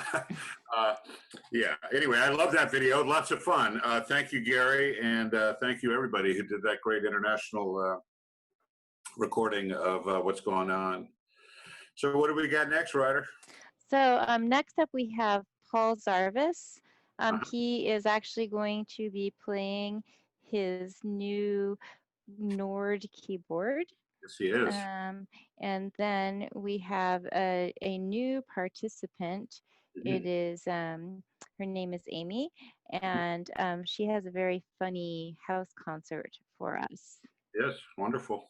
Yeah, anyway, I love that video. Lots of fun. Thank you, Gary, and thank you, everybody who did that great international recording of what's going on. So what do we got next, Ryder? So next up we have Paul Zarvis. He is actually going to be playing his new Nord keyboard. Yes, he is. And then we have a new participant. It is, her name is Amy, and she has a very funny house concert for us. Yes, wonderful.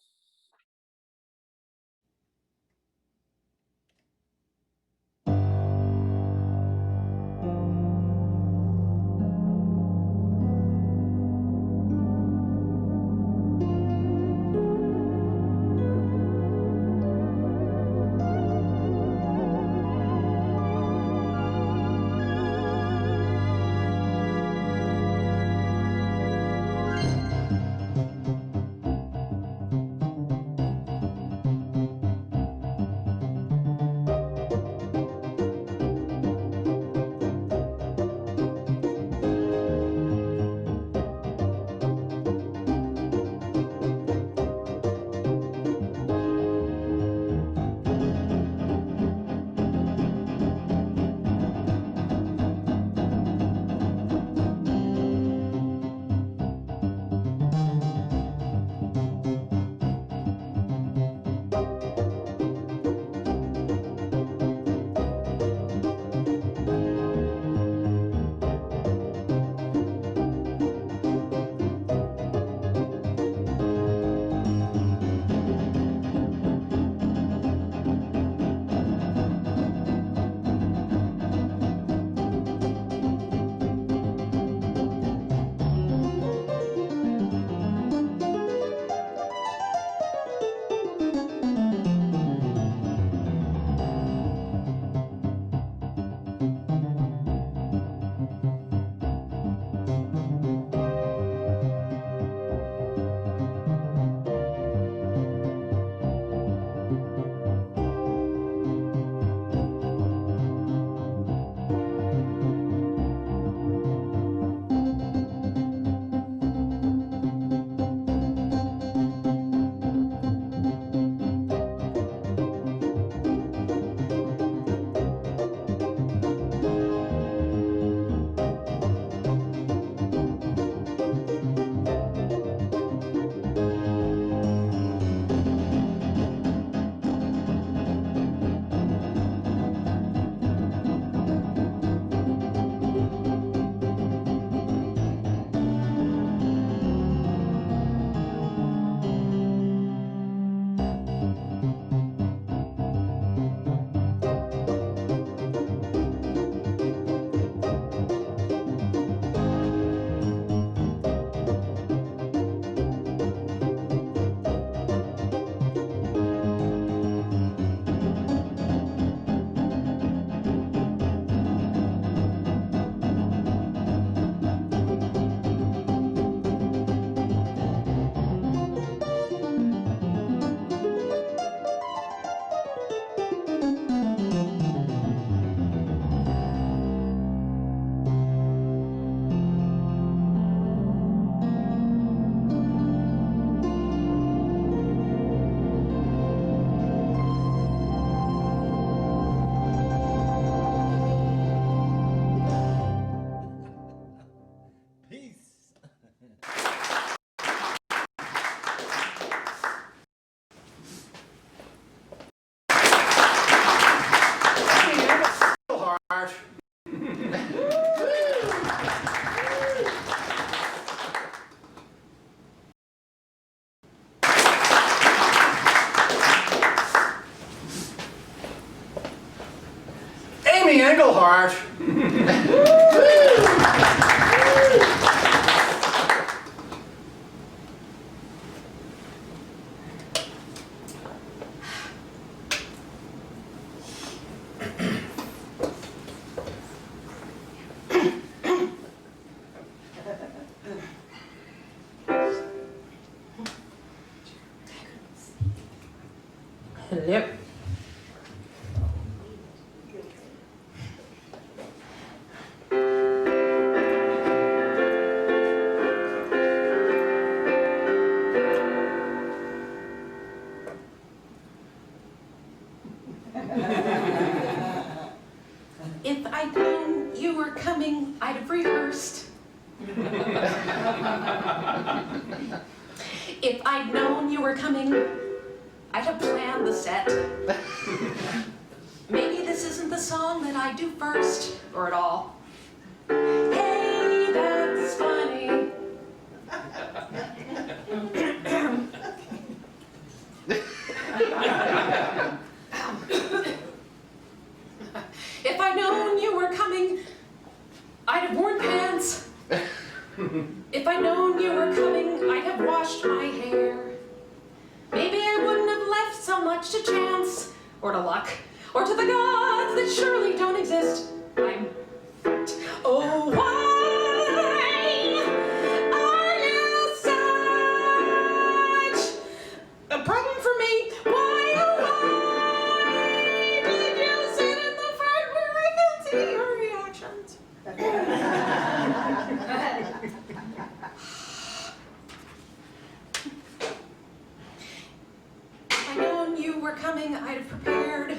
Engelhardt. Hello. If I'd known you were coming, I'd have rehearsed. If I'd known you were coming, I'd have planned the set. Maybe this isn't the song that I do first, or at all. Hey, that's funny. If I'd known you were coming, I'd have worn pants. If I'd known you were coming, I'd have washed my hair. Maybe I wouldn't have left so much to chance, or to luck, or to the gods that surely don't exist. I'm fucked. Oh, why are you such a problem for me? Why, oh, why did you sit in the front where I can see your reactions? If I'd known you were coming, I'd have prepared.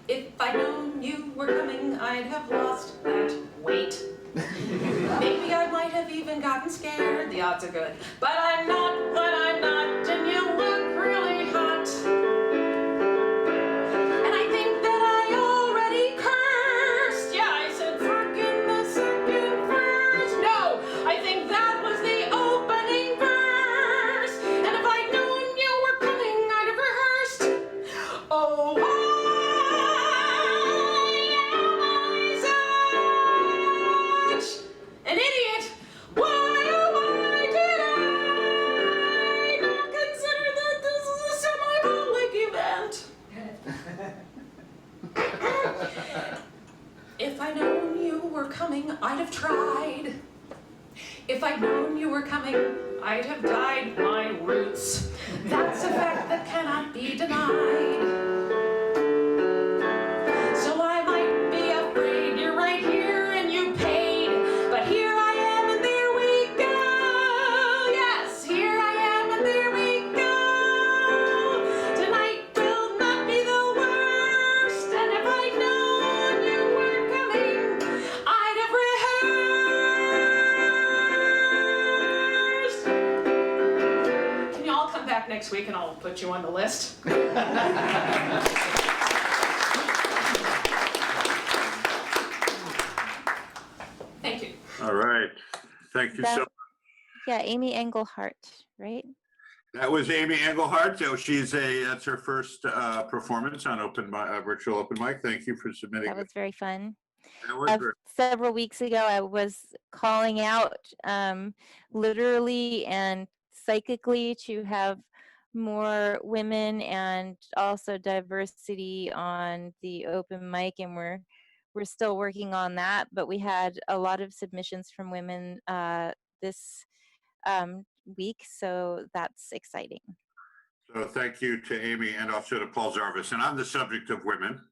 If I'd known you were coming, I'd have lost that weight. Maybe I might have even gotten scared. The odds are good. But I'm not, and you look really hot. And I think that I already cursed. Yeah, I said fucking the second verse. No, I think that was the opening verse. And if I'd known you were coming, I'd have rehearsed. Oh, why am I such an idiot? Why, oh, why did I not consider that this is a semi-public event? If I'd known you were coming, I'd have tried. If I'd known you were coming, I'd have dyed my roots. That's a fact that cannot be denied. So I might be afraid you're right here and you paid. But here I am and there we go. Yes, here I am and there we go. Tonight will not be the worst. And if I'd known you were coming, I'd have rehearsed. Can you all come back next week and I'll put you on the list? Thank you. All right. Thank you so That- much. Yeah, Amy Engelhardt, right? That was Amy Engelhardt. So that's her first performance on virtual open mic. Thank you for submitting. That was very fun. That was very- Several weeks ago, I was calling out literally and psychically to have more women and also diversity on the open mic, and we're still working on that. But we had a lot of submissions from women this week, so that's exciting. So thank you to Amy and also to Paul Zarvis. And on the subject of women,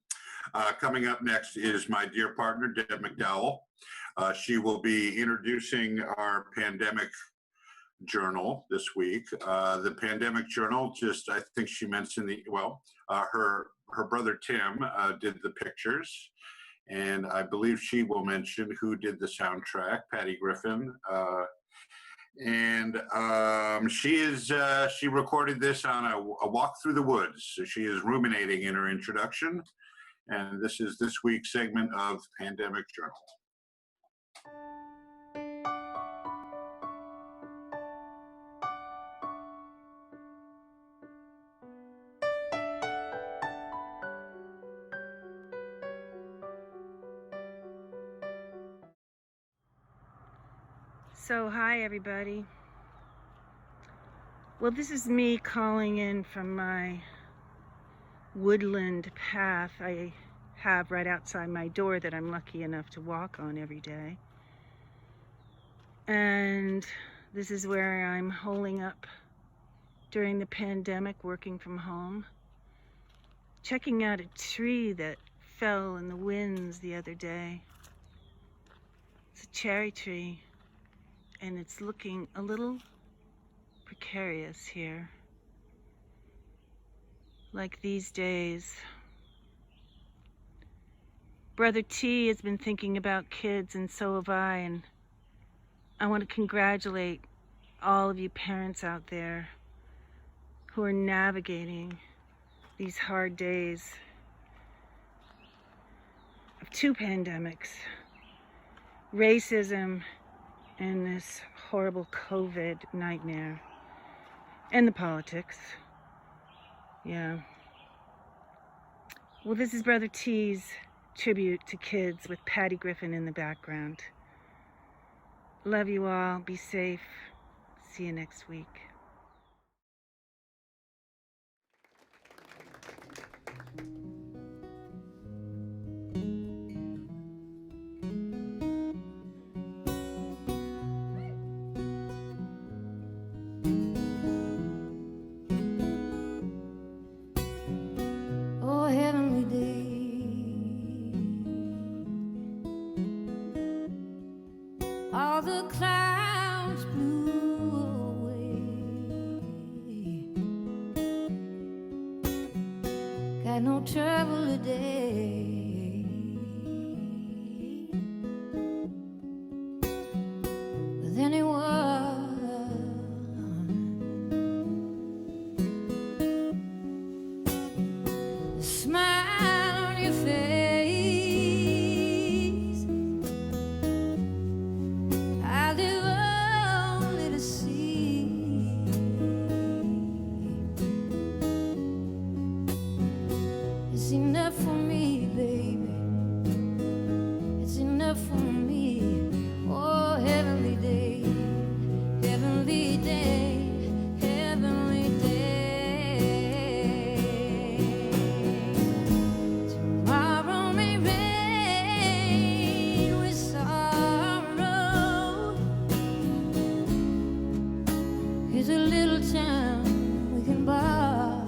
coming up next is my dear partner, Deb McDowell. She will be introducing our pandemic journal this week. The pandemic journal, I think she mentioned her brother Tim did the pictures. And I believe she will mention who did the soundtrack, Patty Griffin. She recorded this on a walk through the woods. So she is ruminating in her introduction. And this is this week's segment of Pandemic Journal. So, hi everybody. Well, this is me calling in from my woodland path I have right outside my door that I'm lucky enough to walk on every day. And this is where I'm holing up during the pandemic, working from home, checking out a tree that fell in the winds the other day. It's a cherry tree, and it's looking a little precarious here. Like these days. Brother T has been thinking about kids, and so have I, and I want to congratulate all of you parents out there who are navigating these hard days of two pandemics, racism and this horrible COVID nightmare, and the politics. Yeah. Well, this is Brother T's tribute to kids with Patty Griffin in the background. Love you all. Be safe. See you next week. Oh, heavenly day, all the clouds blew away. Got no trouble today with anyone. The smile on your face, I live only to see. It's enough for me, baby. It's enough for me. Oh, heavenly day, heavenly day, heavenly day. Tomorrow may rain with sorrow. Here's a little time we can borrow.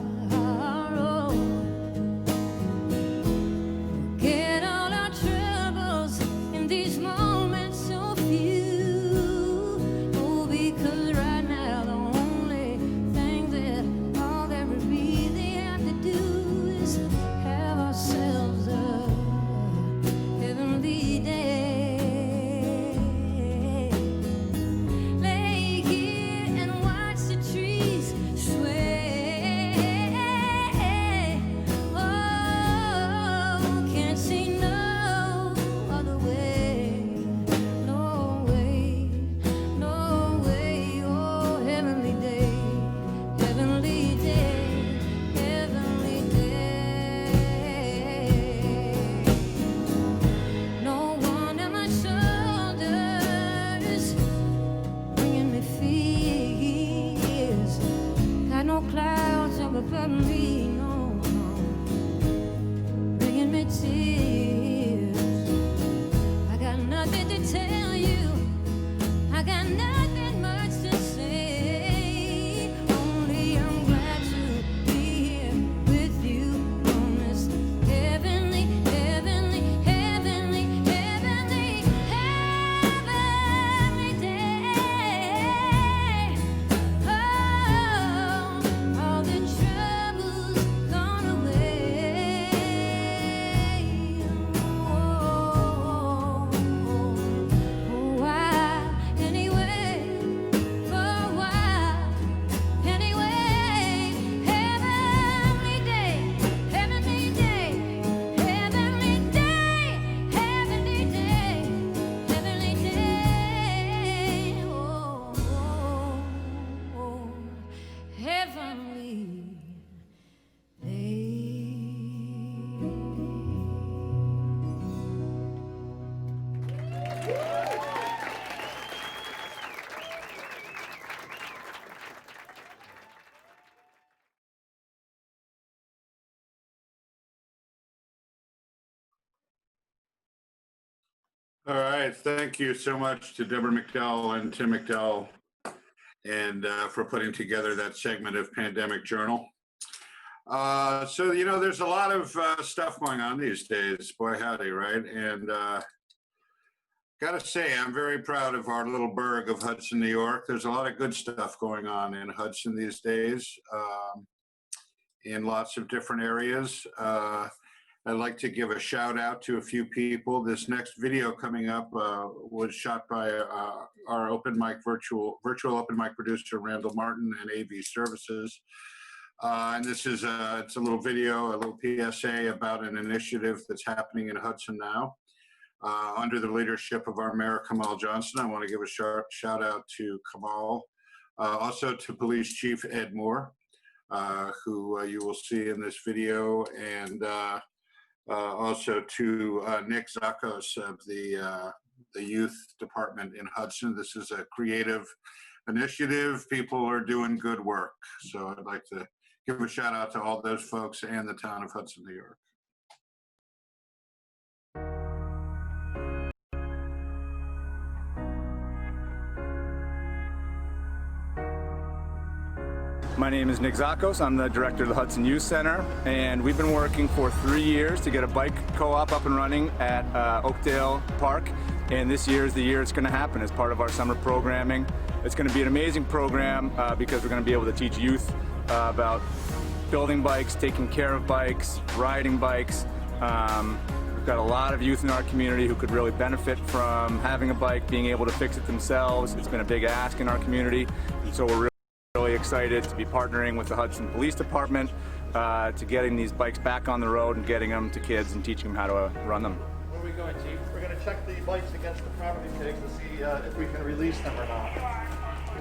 Forget all our troubles in these moments so few. Oh, because right now the only thing that all that we really have to do is have ourselves a heavenly day. Lay here and watch the trees sway. Oh, can't see no other way. No way, no way. Oh, heavenly day, heavenly day, heavenly day. No one at my shoulders bringing me fears. Got no clouds up above me, no, no, bringing me tears. I got nothing to tell you. I got nothing much to say. Only I'm glad to be here with you on this heavenly, heavenly, heavenly, heavenly, heavenly day. Oh, all the troubles All right, thank you so much to Deborah McDowell and Tim McDowell and for putting together that segment of Pandemic Journal. So, you know, there's a lot of stuff going on these days, boy howdy, right? And gotta say, I'm very proud of our little burg of Hudson, New York. There's a lot of good stuff going on in Hudson these days, in lots of different areas. I'd like to give a shout out to a few people. This next video coming up was shot by our open mic virtual open mic producer, Randall Martin, and AV Services. And this is it's a little video, a little PSA about an initiative that's happening in Hudson now under the leadership of our Mayor Kamal Johnson. I want to give a shout out to Kamal, also to Police Chief Ed Moore, who you will see in this video, and also to Nick Zakos of the Youth Department in Hudson. This is a creative initiative. People are doing good work. So I'd like to give a shout out to all those folks and the town of Hudson, New York. My name is Nick Zakos. I'm the director of the Hudson Youth Center, and we've been working for 3 years to get a bike co-op up and running at Oakdale Park, and this year is the year it's going to happen as part of our summer programming. It's going to be an amazing program because we're going to be able to teach youth about building bikes, taking care of bikes, riding bikes. We've got a lot of youth in our community who could really benefit from having a bike, being able to fix it themselves. It's been a big ask in our community, so we're really excited to be partnering with the Hudson Police Department to getting these bikes back on the road and getting them to kids and teaching them how to run them. Where are we going, Chief? We're going to check the bikes against the property tags to see if we can release them or not.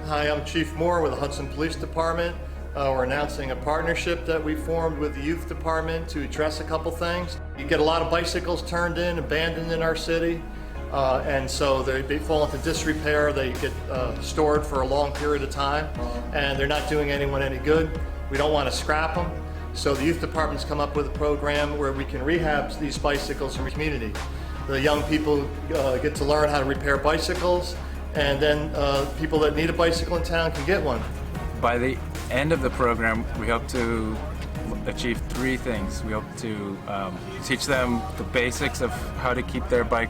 Hi, I'm Chief Moore with the Hudson Police Department. We're announcing a partnership that we formed with the Youth Department to address a couple things. You get a lot of bicycles turned in, abandoned in our city, and so they fall into disrepair. They get stored for a long period of time, and they're not doing anyone any good. We don't want to scrap them. So the Youth Department's come up with a program where we can rehab these bicycles in the community. The young people get to learn how to repair bicycles, and then people that need a bicycle in town can get one. By the end of the program, we hope to achieve 3 things. We hope to teach them the basics of how to keep their bike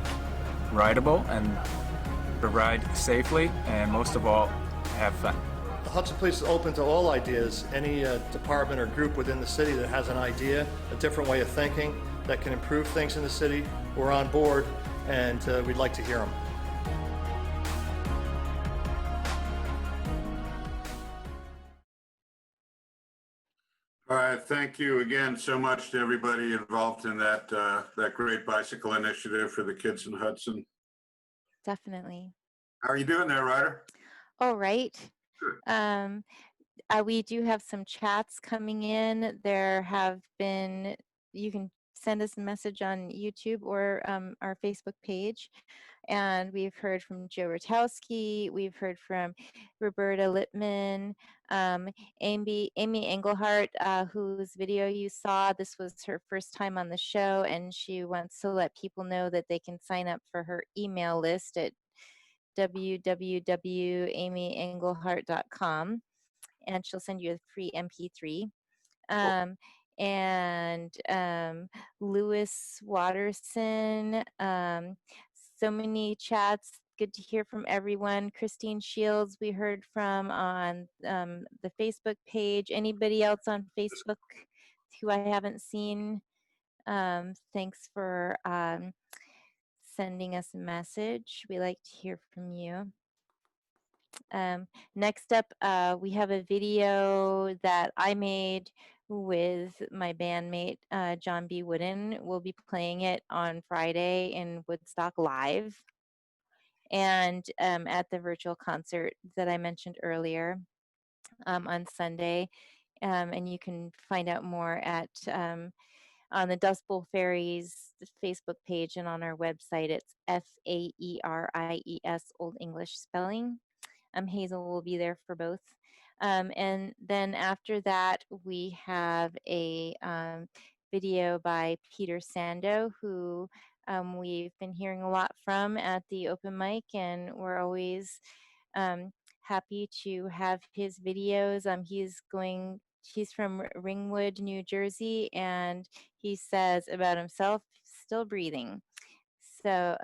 rideable and to ride safely, and most of all, have fun. The Hudson Police is open to all ideas. Any department or group within the city that has an idea, a different way of thinking that can improve things in the city, we're on board, and we'd like to hear them. All right, thank you again so much to everybody involved in that that great bicycle initiative for the kids in Hudson. Definitely. How are you doing there, Ryder? All right. We do have some chats coming in. There have been, you can send us a message on YouTube or our Facebook page. And we've heard from Joe Rutkowski, we've heard from Roberta Lippman, Amy Engelhardt, whose video you saw. This was her first time on the show, and she wants to let people know that they can sign up for her email list at www.amyengelhardt.com, and she'll send you a free MP3. And Lewis Watterson, so many chats. Good to hear from everyone. Christine Shields, we heard from on the Facebook page. Anybody else on Facebook who I haven't seen? Thanks for sending us a message. We like to hear from you. Next up, we have a video that I made with my bandmate, John B. Wooden. We'll be playing it on Friday in Woodstock Live and at the virtual concert that I mentioned earlier on Sunday. And you can find out more at on the Dust Bowl Fairies Facebook page and on our website. It's FAERIES, Old English spelling. Hazel will be there for both. And then after that, we have a video by Peter Sando, who we've been hearing a lot from at the open mic, and we're always happy to have his videos. He's from Ringwood, New Jersey, and he says about himself, still breathing. So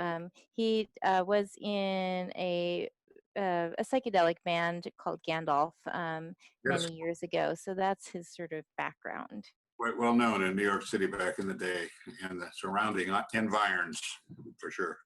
he was in a psychedelic band called Gandalf many years ago. So that's his sort of background. Quite well known in New York City back in the day and the surrounding environs, for sure.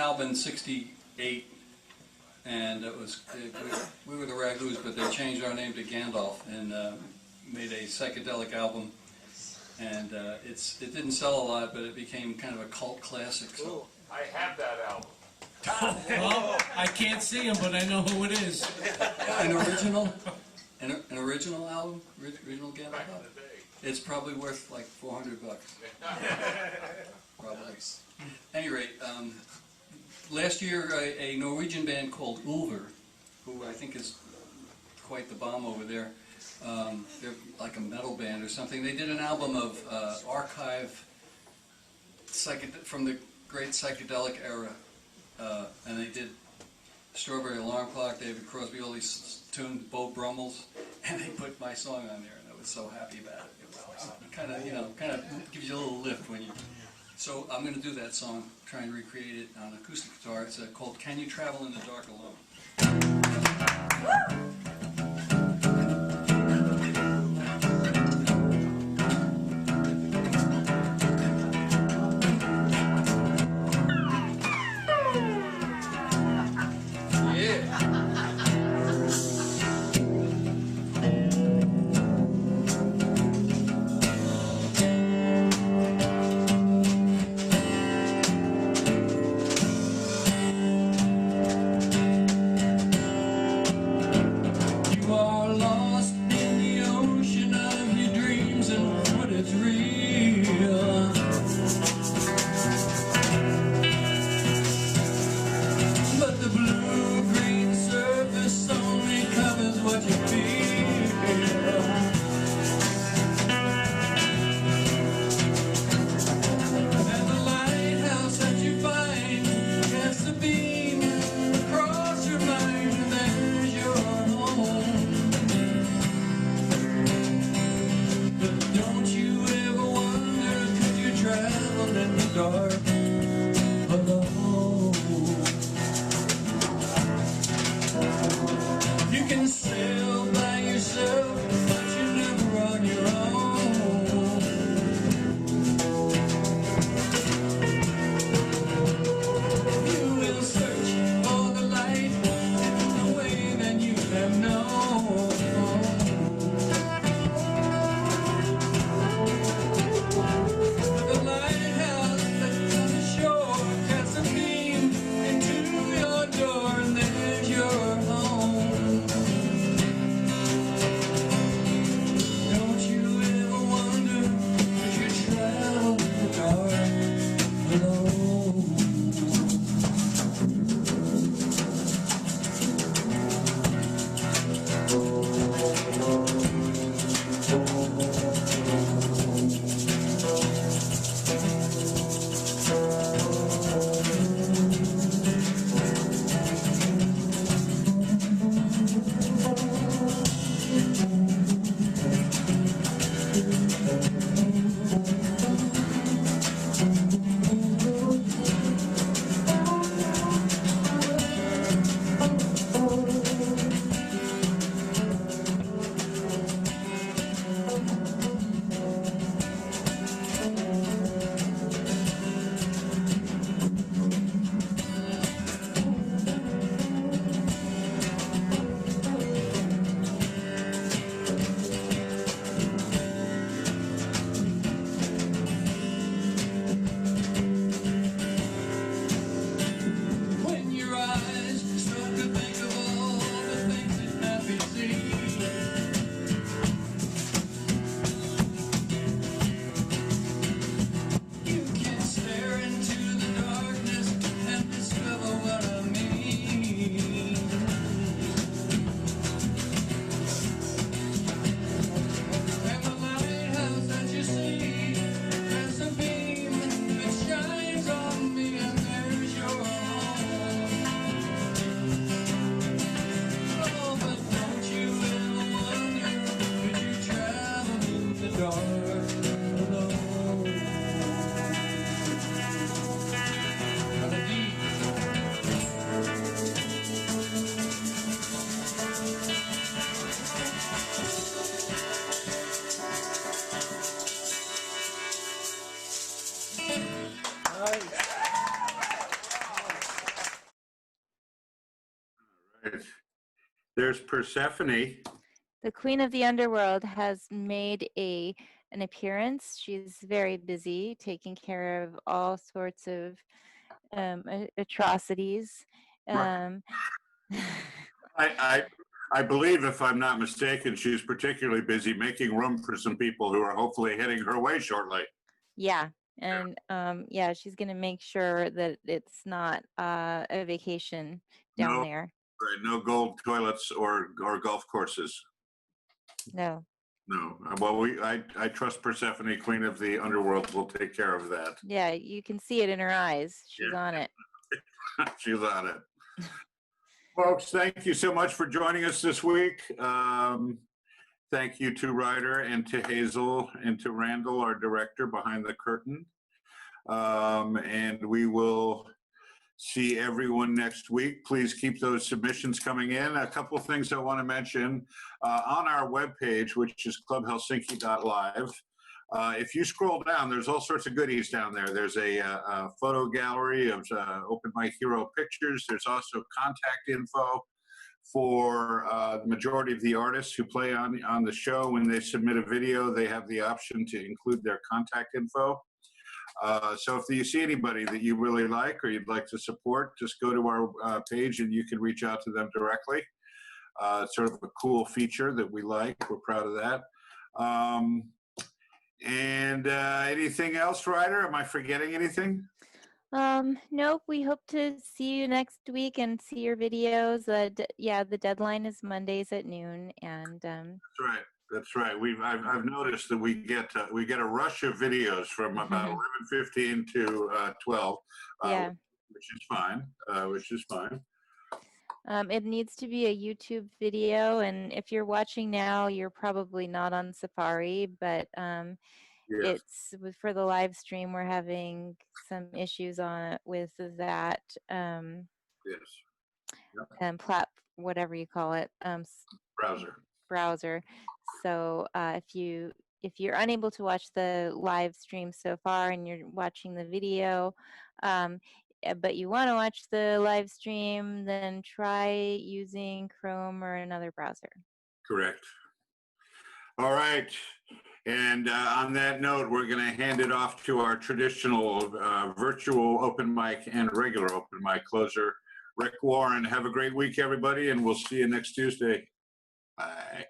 album in '68, and we were the Ragoos, but they changed our name to Gandalf and made a psychedelic album. And it didn't sell a lot, but it became kind of a cult classic. So. I have that album. Well, I can't see him, but I know who it is. An original album, original Gandalf album. It's probably worth like $400. Probably. Any rate, last year a Norwegian band called Ulver, who I think is quite the bomb over there. They're like a metal band or something. They did an album of archive from the great psychedelic era, and they did Strawberry Alarm Clock, David Crosby, all these tunes, Bo Brummels, and they put my song on there, and I was so happy about it. It was kind of gives you a little lift when you. So I'm going to do that song, try and recreate it on acoustic guitar. It's called "Can You Travel in the Dark Alone." When your eyes start to think of all Right. There's Persephone. The Queen of the Underworld has made an appearance. She's very busy taking care of all sorts of atrocities. Right. I believe, if I'm not mistaken, she's particularly busy making room for some people who are hopefully heading her way shortly. Yeah, and yeah, she's gonna make sure that it's not a vacation down there. Right, no gold toilets or golf courses. No. No. Well, I trust Persephone, Queen of the Underworld, will take care of that. Yeah, you can see it in her eyes. She's on it. She's on it. Folks, thank you so much for joining us this week. Thank you to Ryder and to Hazel and to Randall, our director behind the curtain. And we will see everyone next week. Please keep those submissions coming in. A couple of things I want to mention. On our webpage, which is clubhelsinki.live, if you scroll down, there's all sorts of goodies down there. There's a photo gallery of Open Mic Hero pictures. There's also contact info for the majority of the artists who play on the show. When they submit a video, they have the option to include their contact info. So if you see anybody that you really like or you'd like to support, just go to our page and you can reach out to them directly. It's sort of a cool feature that we like. We're proud of that. And anything else, Ryder? Am I forgetting anything? Nope. We hope to see you next week and see your videos. Yeah, the deadline is Mondays at noon, and That's right. That's right. I've noticed that we get a rush of videos from about 11:15 to 12. Yeah. Which is fine. Which is fine. It needs to be a YouTube video, and if you're watching now, you're probably not on Safari, but Yes. it's for the live stream. We're having some issues with that. Yes. And whatever you call it. Browser. So if you're unable to watch the live stream so far and you're watching the video, but you want to watch the live stream, then try using Chrome or another browser. Correct. All right. And on that note, we're going to hand it off to our traditional virtual open mic and regular open mic closer, Rick Warren. Have a great week, everybody, and we'll see you next Tuesday. Bye.